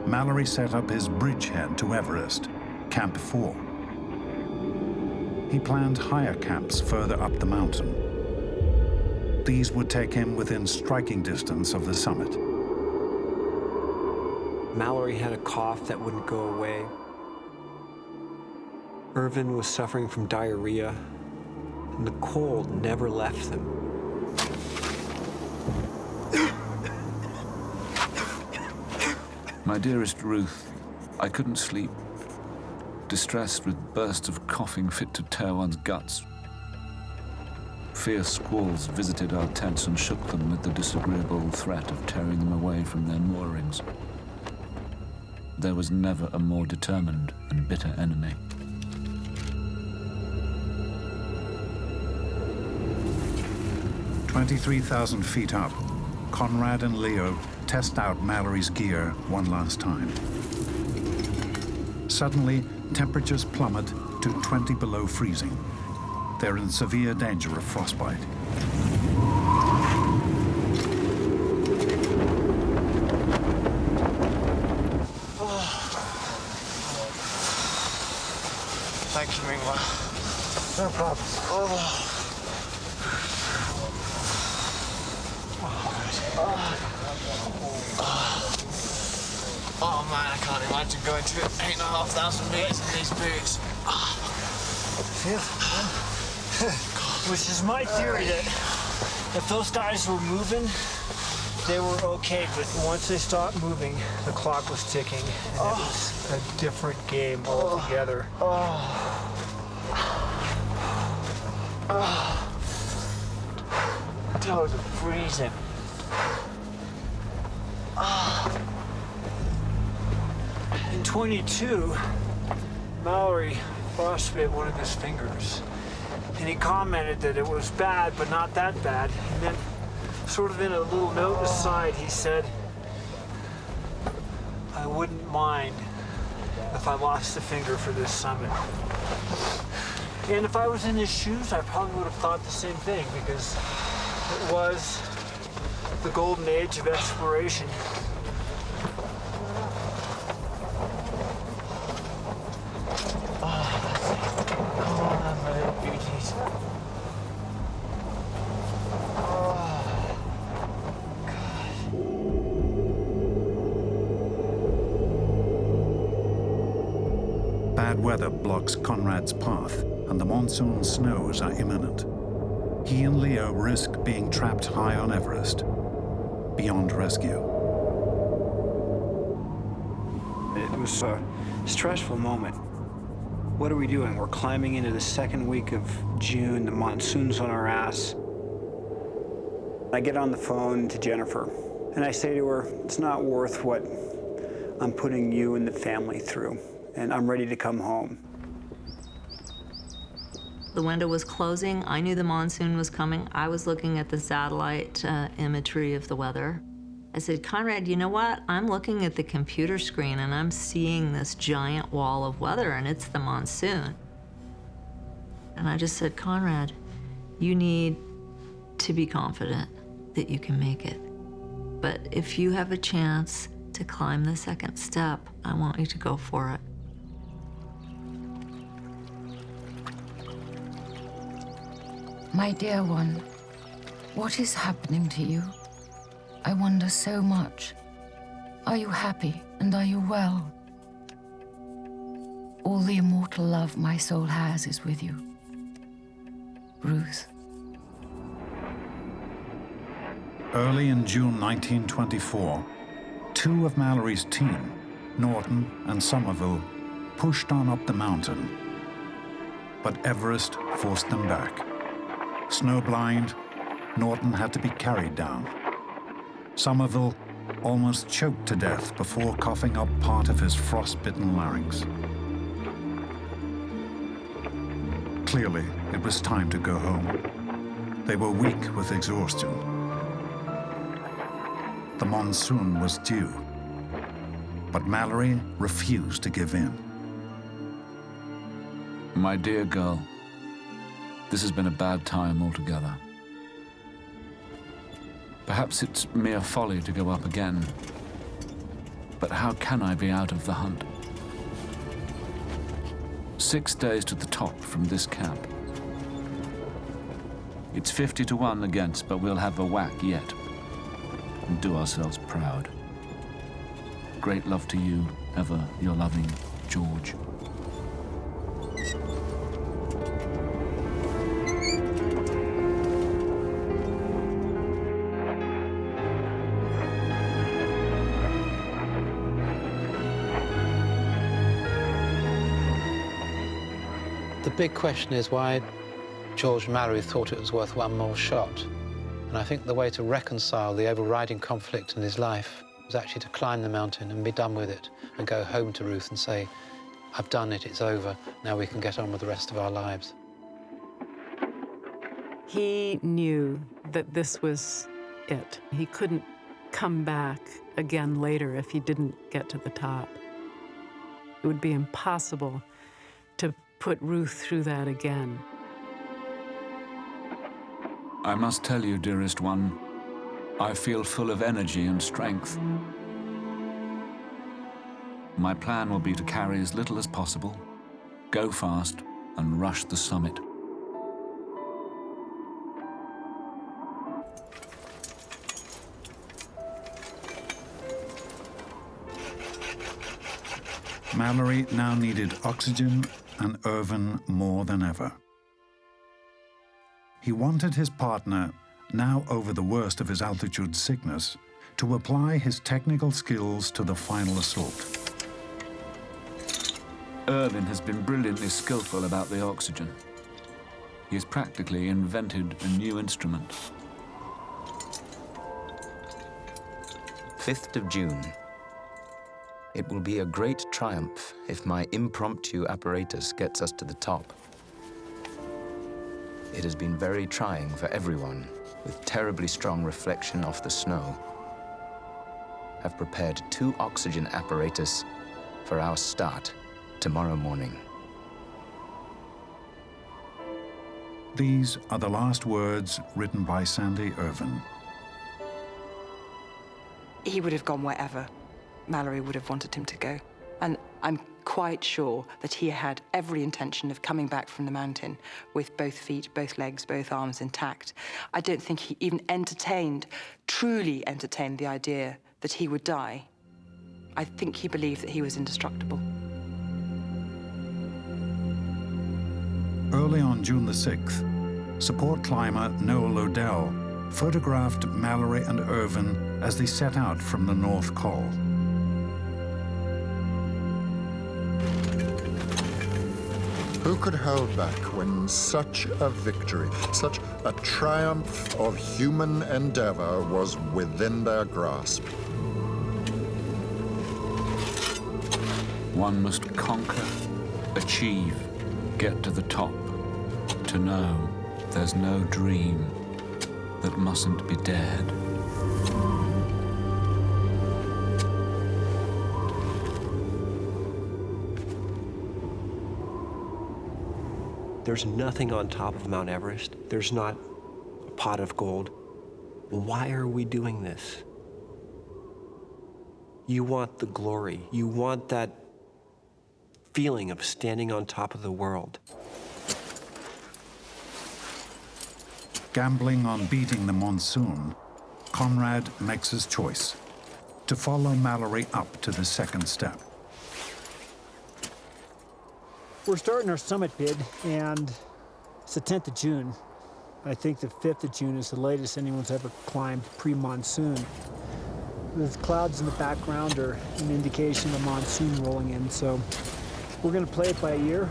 Mallory set up his bridgehead to Everest, Camp 4. He planned higher camps further up the mountain. These would take him within striking distance of the summit. Mallory had a cough that wouldn't go away. Irvin was suffering from diarrhea, and the cold never left them. My dearest Ruth, I couldn't sleep, distressed with bursts of coughing fit to tear one's guts. Fierce squalls visited our tents and shook them with the disagreeable threat of tearing them away from their moorings. There was never a more determined and bitter enemy. "23,000 feet up, Conrad and Leo test out Mallory's gear one last time. Suddenly, temperatures plummet to 20 below freezing. They're in severe danger of frostbite. Thank you, Mingwa. No problem. Oh man, I can't imagine going to 8,500 meters in these boots. Which is my theory that if those guys were moving, they were okay, but once they stopped moving, the clock was ticking, and it was a different game altogether. Toes are freezing. In 22, Mallory frostbit one of his fingers, and he commented that it was bad, but not that bad. And then, sort of in a little note aside, he said, "I wouldn't mind if I lost a finger for this summit." And if I was in his shoes, I probably would have thought the same thing, because it was the golden age of exploration. Bad weather blocks Conrad's path, and the monsoon snows are imminent. He and Leo risk being trapped high on Everest, beyond rescue. It was a stressful moment. What are we doing? We're climbing into the second week of June. The monsoon's on our ass. I get on the phone to Jennifer, and I say to her, "It's not worth what I'm putting you and the family through, and I'm ready to come home." The window was closing. I knew the monsoon was coming. I was looking at the satellite imagery of the weather. I said, "Conrad, you know what? I'm looking at the computer screen and I'm seeing this giant wall of weather, and it's the monsoon." And I just said, "Conrad, you need to be confident that you can make it. But if you have a chance to climb the second step, I want you to go for it." My dear one, what is happening to you? I wonder so much. Are you happy and are you well? All the immortal love my soul has is with you. Ruth. Early in June 1924, two of Mallory's team, Norton and Somerville, pushed on up the mountain. But Everest forced them back. Snowblind, Norton had to be carried down. Somerville almost choked to death before coughing up part of his frostbitten larynx. Clearly, it was time to go home. They were weak with exhaustion. The monsoon was due, but Mallory refused to give in. My dear girl, this has been a bad time altogether. Perhaps it's mere folly to go up again, but how can I be out of the hunt? 6 days to the top from this camp. It's 50 to 1 against, but we'll have a whack yet and do ourselves proud. Great love to you, ever your loving George. The big question is why George Mallory thought it was worth one more shot. And I think the way to reconcile the overriding conflict in his life was actually to climb the mountain and be done with it and go home to Ruth and say, I've done it, it's over, now we can get on with the rest of our lives. He knew that this was it. He couldn't come back again later if he didn't get to the top. It would be impossible to put Ruth through that again. I must tell you, dearest one, I feel full of energy and strength. My plan will be to carry as little as possible, go fast, and rush the summit. Mallory now needed oxygen and Irvin more than ever. He wanted his partner, now over the worst of his altitude sickness, to apply his technical skills to the final assault. Irvin has been brilliantly skillful about the oxygen. He has practically invented a new instrument. 5th of June. It will be a great triumph if my impromptu apparatus gets us to the top. It has been very trying for everyone, with terribly strong reflection off the snow. I've prepared 2 oxygen apparatus for our start tomorrow morning. These are the last words written by Sandy Irvin. He would have gone wherever Mallory would have wanted him to go. And I'm quite sure that he had every intention of coming back from the mountain with both feet, both legs, both arms intact. I don't think he even truly entertained the idea that he would die. I think he believed that he was indestructible. Early on June the 6th, support climber Noel Odell photographed Mallory and Irvin as they set out from the North Col. Who could hold back when such a victory, such a triumph of human endeavor was within their grasp? One must conquer, achieve, get to the top, to know there's no dream that mustn't be dared. There's nothing on top of Mount Everest. There's not a pot of gold. Why are we doing this? You want the glory. You want that feeling of standing on top of the world. Gambling on beating the monsoon, Conrad makes his choice to follow Mallory up to the second step. We're starting our summit bid, and it's the 10th of June. I think the 5th of June is the latest anyone's ever climbed pre-monsoon. The clouds in the background are an indication of monsoon rolling in, so we're going to play it by ear,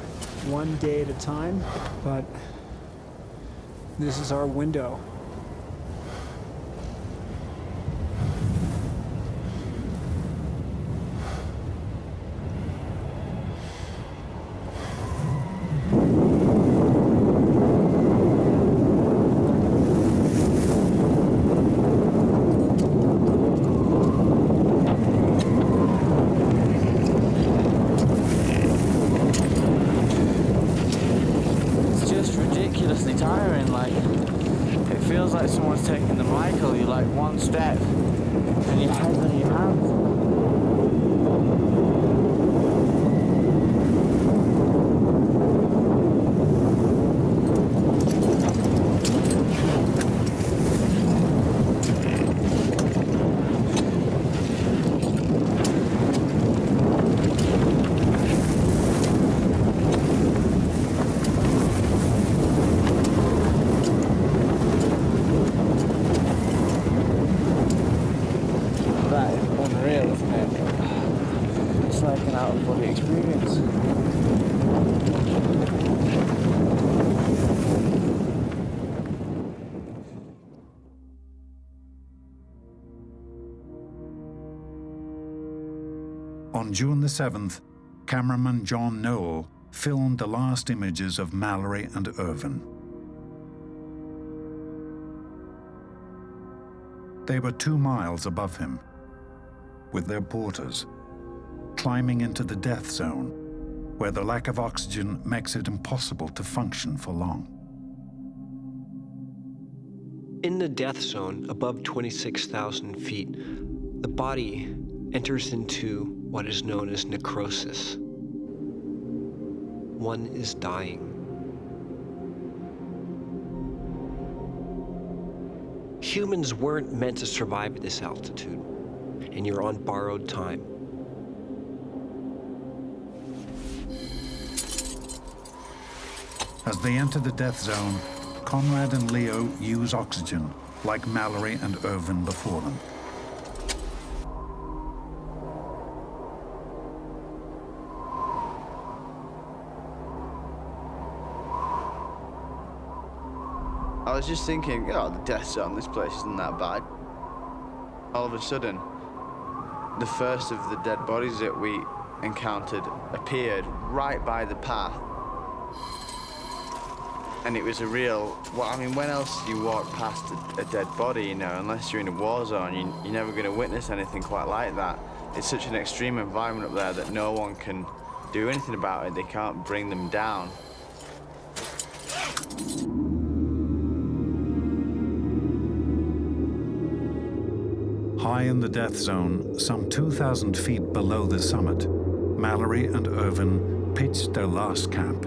one day at a time, but this is our window. On June the 7th, cameraman John Noel filmed the last images of Mallory and Irvin. They were 2 miles above him, with their porters, climbing into the death zone, where the lack of oxygen makes it impossible to function for long. In the death zone, above 26,000 feet, the body enters into what is known as necrosis. One is dying. Humans weren't meant to survive at this altitude, and you're on borrowed time. As they enter the death zone, Conrad and Leo use oxygen, like Mallory and Irvin before them. I was just thinking, oh, the death zone, this place isn't that bad. All of a sudden, the first of the dead bodies that we encountered appeared right by the path. And it was a real, well, I mean, when else do you walk past a dead body, you know, unless you're in a war zone, you're never going to witness anything quite like that. It's such an extreme environment up there that no one can do anything about it. They can't bring them down. High in the death zone, some 2,000 feet below the summit, Mallory and Irvin pitched their last camp.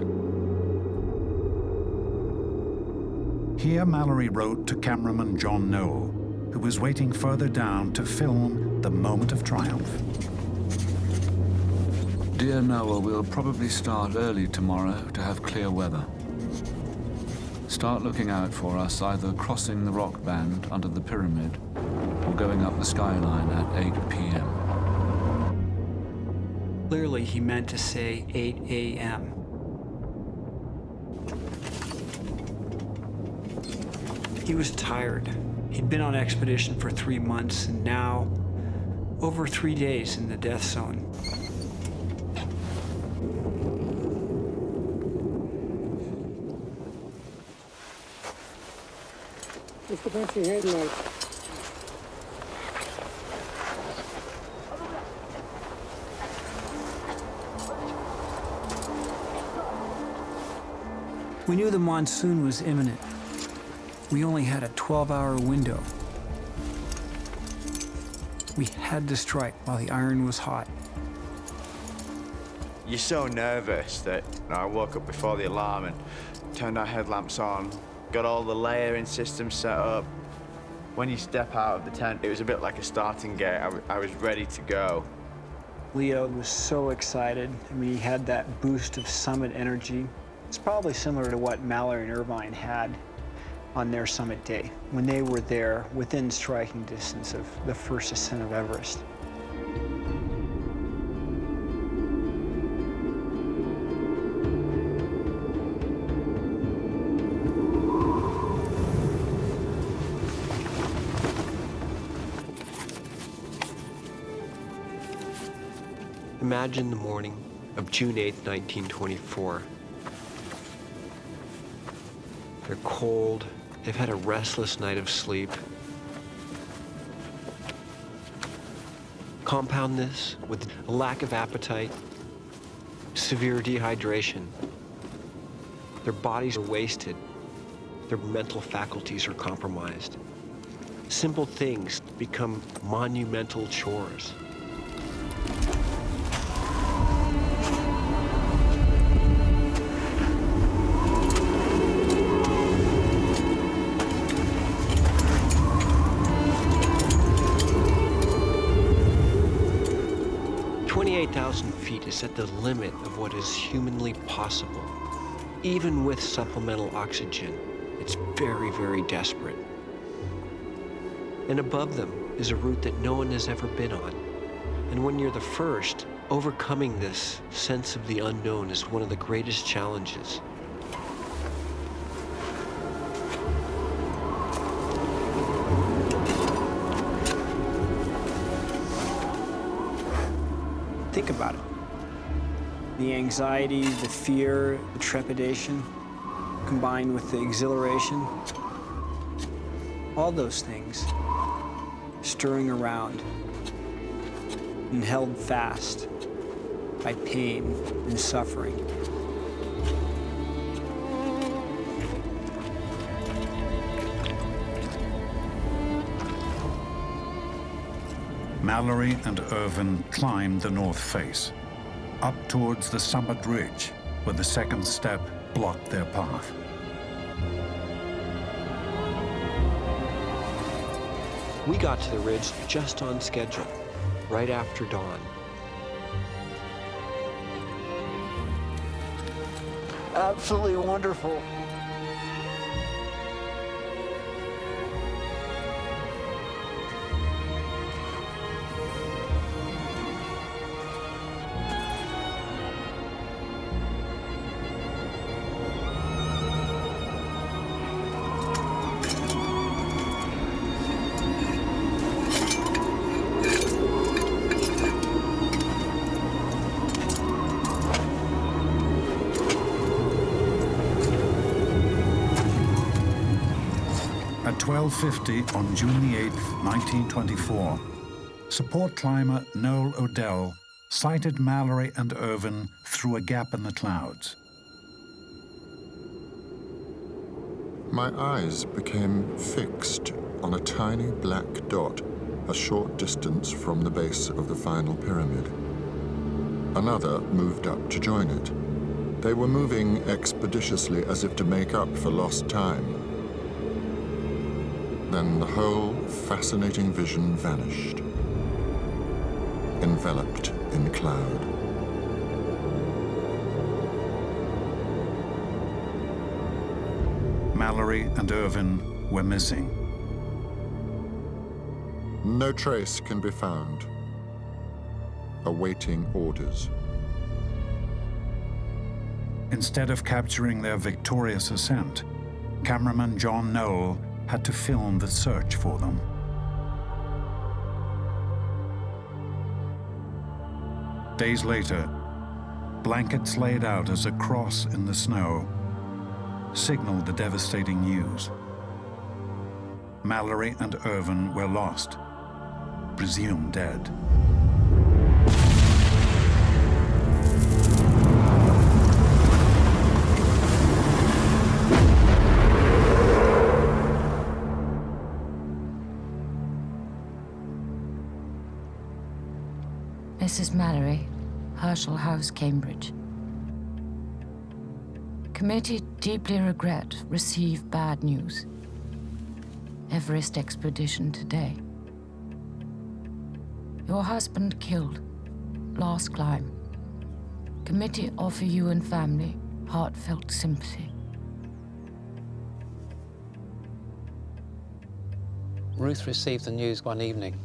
Here, Mallory wrote to cameraman John Noel, who was waiting further down to film the moment of triumph. Dear Noel, we'll probably start early tomorrow to have clear weather. Start looking out for us, either crossing the rock band under the pyramid or going up the skyline at 8 p.m. Clearly, he meant to say 8 a.m. He was tired. He'd been on expedition for 3 months, and now, over 3 days in the death zone. Just about your headlight. We knew the monsoon was imminent. We only had a 12-hour window. We had to strike while the iron was hot. You're so nervous that I woke up before the alarm and turned our headlamps on, got all the layering systems set up. When you step out of the tent, it was a bit like a starting gate. I was ready to go. Leo was so excited. I mean, he had that boost of summit energy. It's probably similar to what Mallory and Irvine had. on their summit day, when they were there within striking distance of the first ascent of Everest. Imagine the morning of June 8, 1924. They're cold, they've had a restless night of sleep. Compound this with a lack of appetite, severe dehydration. Their bodies are wasted, their mental faculties are compromised. Simple things become monumental chores. Feet is at the limit of what is humanly possible. Even with supplemental oxygen, it's very, very desperate. And above them is a route that no one has ever been on. And when you're the first, overcoming this sense of the unknown is one of the greatest challenges. Think about it. The anxiety, the fear, the trepidation, combined with the exhilaration, all those things stirring around and held fast by pain and suffering. Mallory and Irvin climbed the north face, up towards the summit ridge, where the second step blocked their path. We got to the ridge just on schedule, right after dawn. Absolutely wonderful. At 12:50 on June the 8th, 1924, support climber Noel Odell sighted Mallory and Irvin through a gap in the clouds. My eyes became fixed on a tiny black dot a short distance from the base of the final pyramid. Another moved up to join it. They were moving expeditiously as if to make up for lost time. Then the whole fascinating vision vanished, enveloped in cloud. Mallory and Irvin were missing. No trace can be found. Awaiting orders. Instead of capturing their victorious ascent, cameraman John Noel had to film the search for them. Days later, blankets laid out as a cross in the snow signaled the devastating news. Mallory and Irvin were lost, presumed dead. Mrs. Mallory, Herschel House, Cambridge. Committee deeply regret receive bad news. Everest expedition today. Your husband killed. Last climb. Committee offer you and family heartfelt sympathy. Ruth received the news one evening.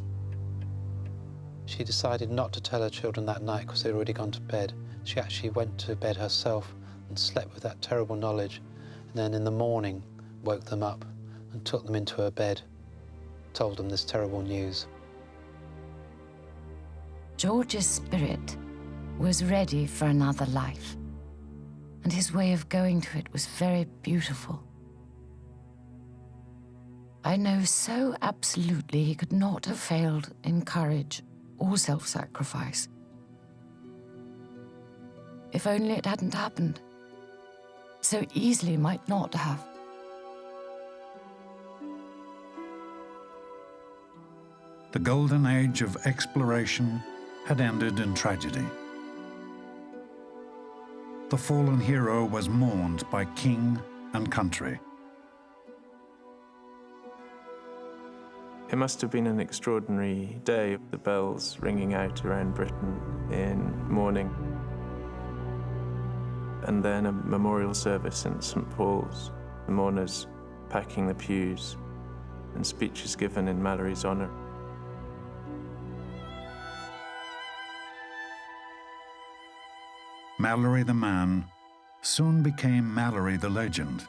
She decided not to tell her children that night because they'd already gone to bed. She actually went to bed herself and slept with that terrible knowledge, and then in the morning woke them up and took them into her bed, told them this terrible news. George's spirit was ready for another life, and his way of going to it was very beautiful. I know so absolutely he could not have failed in courage or self-sacrifice. If only it hadn't happened. So easily might not have. The golden age of exploration had ended in tragedy. The fallen hero was mourned by king and country. It must have been an extraordinary day, the bells ringing out around Britain in mourning. And then a memorial service in St. Paul's, the mourners packing the pews, and speeches given in Mallory's honour. Mallory the man soon became Mallory the legend.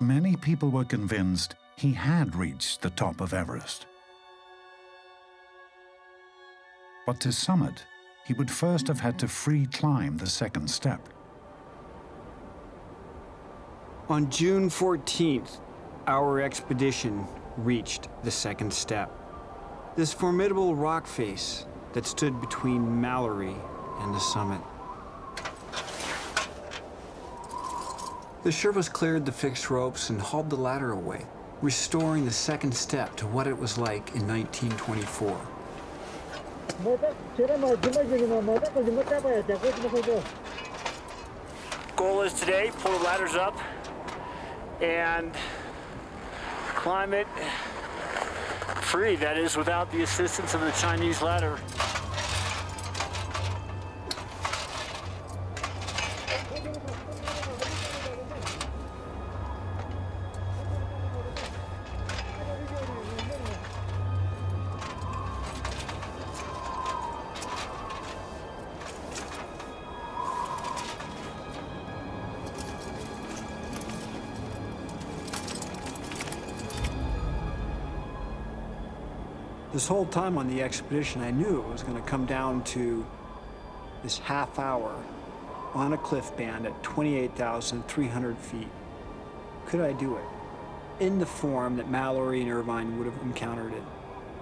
Many people were convinced he had reached the top of Everest. But to summit, he would first have had to free climb the second step. On June 14th, our expedition reached the second step. This formidable rock face that stood between Mallory and the summit. The Sherpas cleared the fixed ropes and hauled the ladder away, restoring the second step to what it was like in 1924. Goal is today, pull the ladders up and climb it free, that is, without the assistance of the Chinese ladder. This whole time on the expedition, I knew it was going to come down to this half hour on a cliff band at 28,300 feet. Could I do it? In the form that Mallory and Irvine would have encountered it.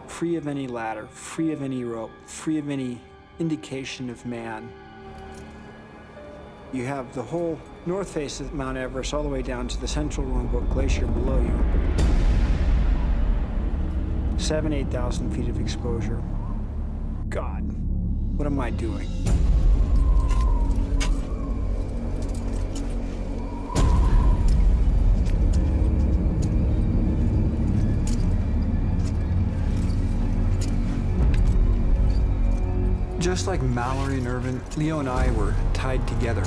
Free of any ladder, free of any rope, free of any indication of man. You have the whole north face of Mount Everest all the way down to the central Rongbuk Glacier below you. 8,000 feet of exposure. God, what am I doing? Just like Mallory and Irvine, Leo and I were tied together.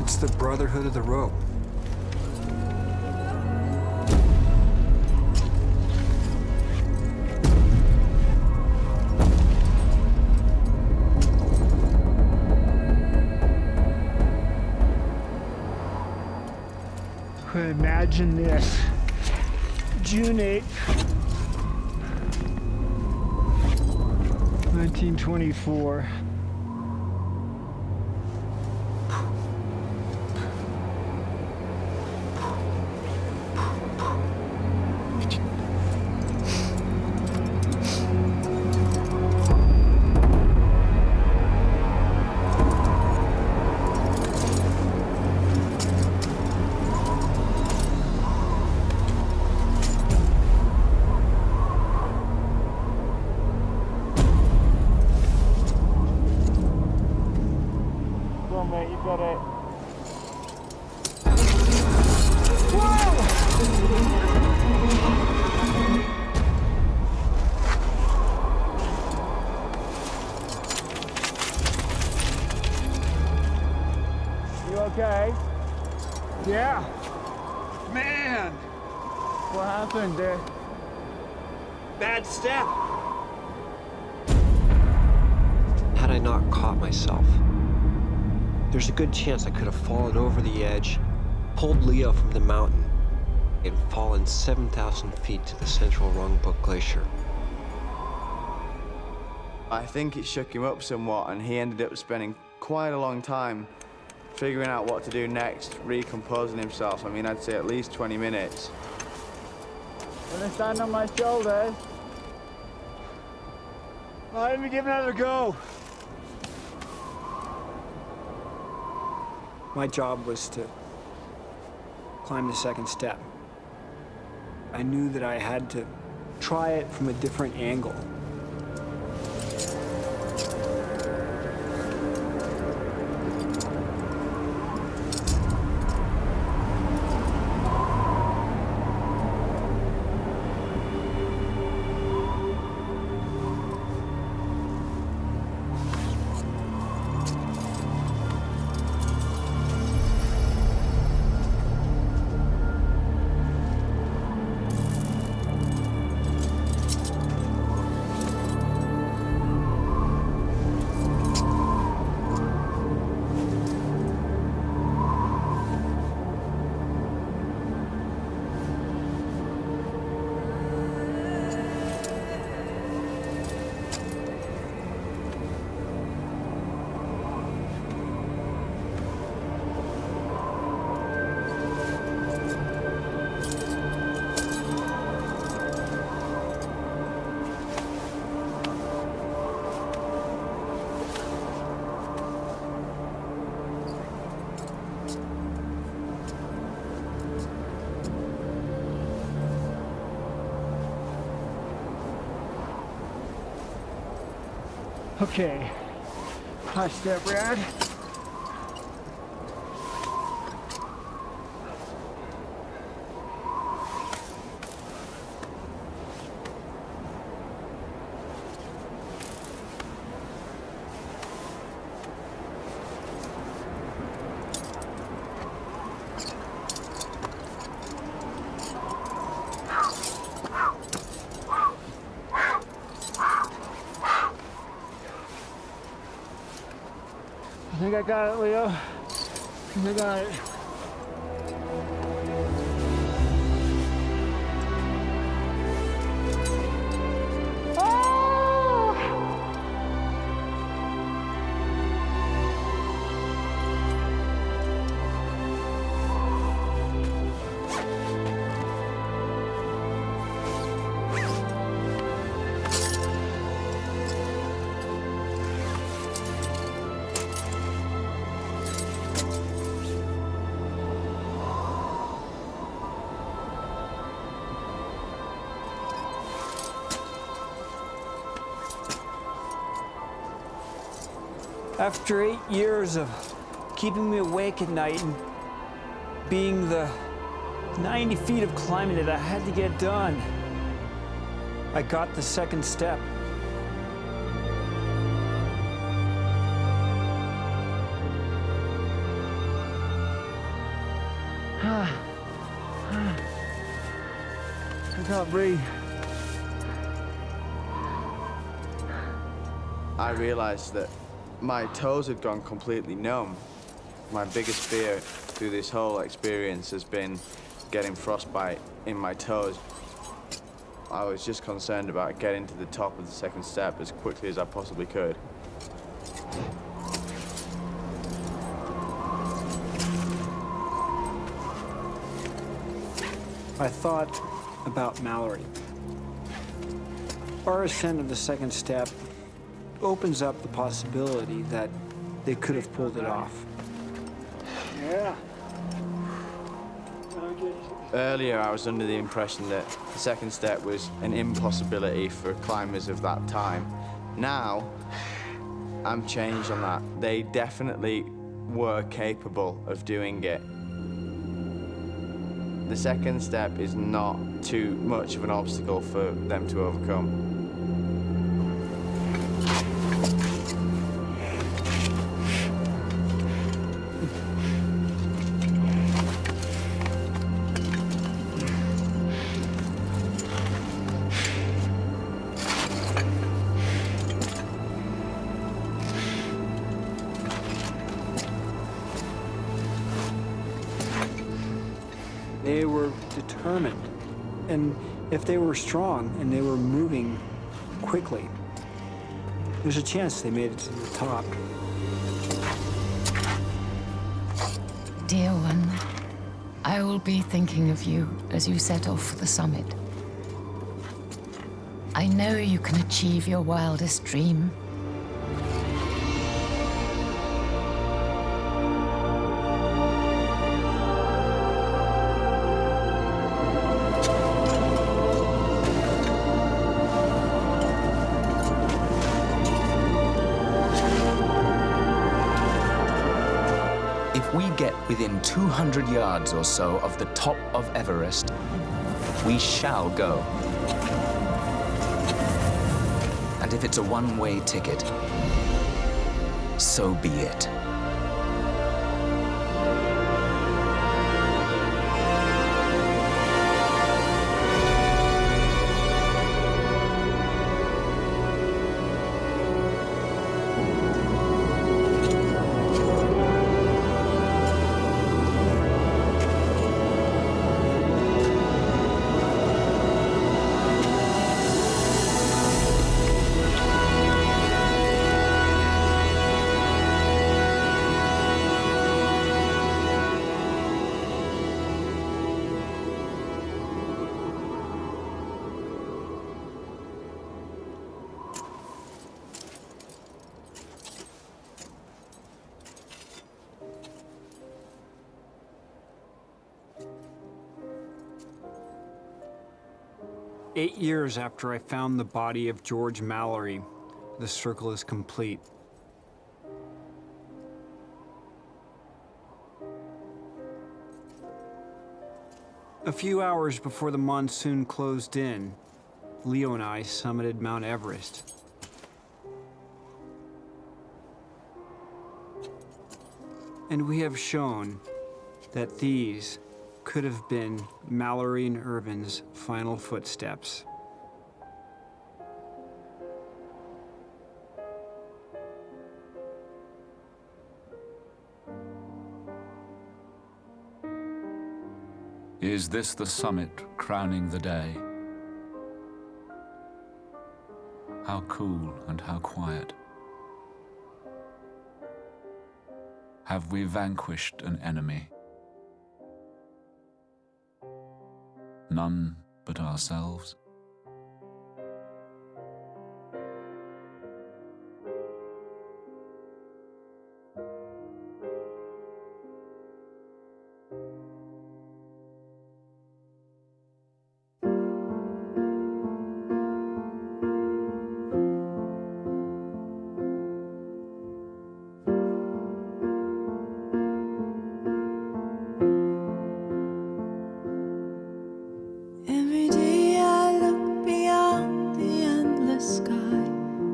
It's the brotherhood of the rope. Imagine this, June 8th, 1924. Man! What happened there? Bad step. Had I not caught myself, there's a good chance I could have fallen over the edge, pulled Leo from the mountain, and fallen 7,000 feet to the central Rungbuk Glacier. I think it shook him up somewhat, and he ended up spending quite a long time figuring out what to do next, recomposing himself. I mean, I'd say at least 20 minutes. Gonna stand on my shoulders. Let me give it another go. My job was to climb the second step. I knew that I had to try it from a different angle. Okay, high step, Brad. I think I got it, Leo. I think I got it. After 8 years of keeping me awake at night and being the 90 feet of climbing that I had to get done, I got the second step. I can't breathe. I realized that my toes had gone completely numb. My biggest fear through this whole experience has been getting frostbite in my toes. I was just concerned about getting to the top of the second step as quickly as I possibly could. I thought about Mallory. Our ascent of the second step opens up the possibility that they could have pulled it off. Yeah. Earlier, I was under the impression that the second step was an impossibility for climbers of that time. Now, I'm changed on that. They definitely were capable of doing it. The second step is not too much of an obstacle for them to overcome. They were determined. And if they were strong and they were moving quickly, there's a chance they made it to the top. Dear one, I will be thinking of you as you set off for the summit. I know you can achieve your wildest dream. If we get within 200 yards or so of the top of Everest, we shall go. And if it's a one-way ticket, so be it. "8 years after I found the body of George Mallory, the circle is complete. A few hours before the monsoon closed in, Leo and I summited Mount Everest. And we have shown that these could have been Mallory and Irvin's final footsteps. Is this the summit crowning the day? How cool and how quiet. Have we vanquished an enemy? None but ourselves. Every day I look beyond the endless sky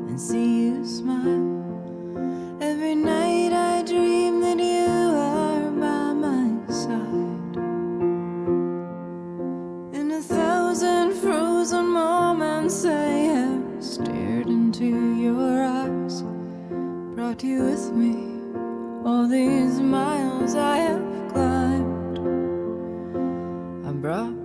and see you smile. Every night I dream that you are by my side. In 1,000 frozen moments I have stared into your eyes, brought you with me all these miles I have climbed. I brought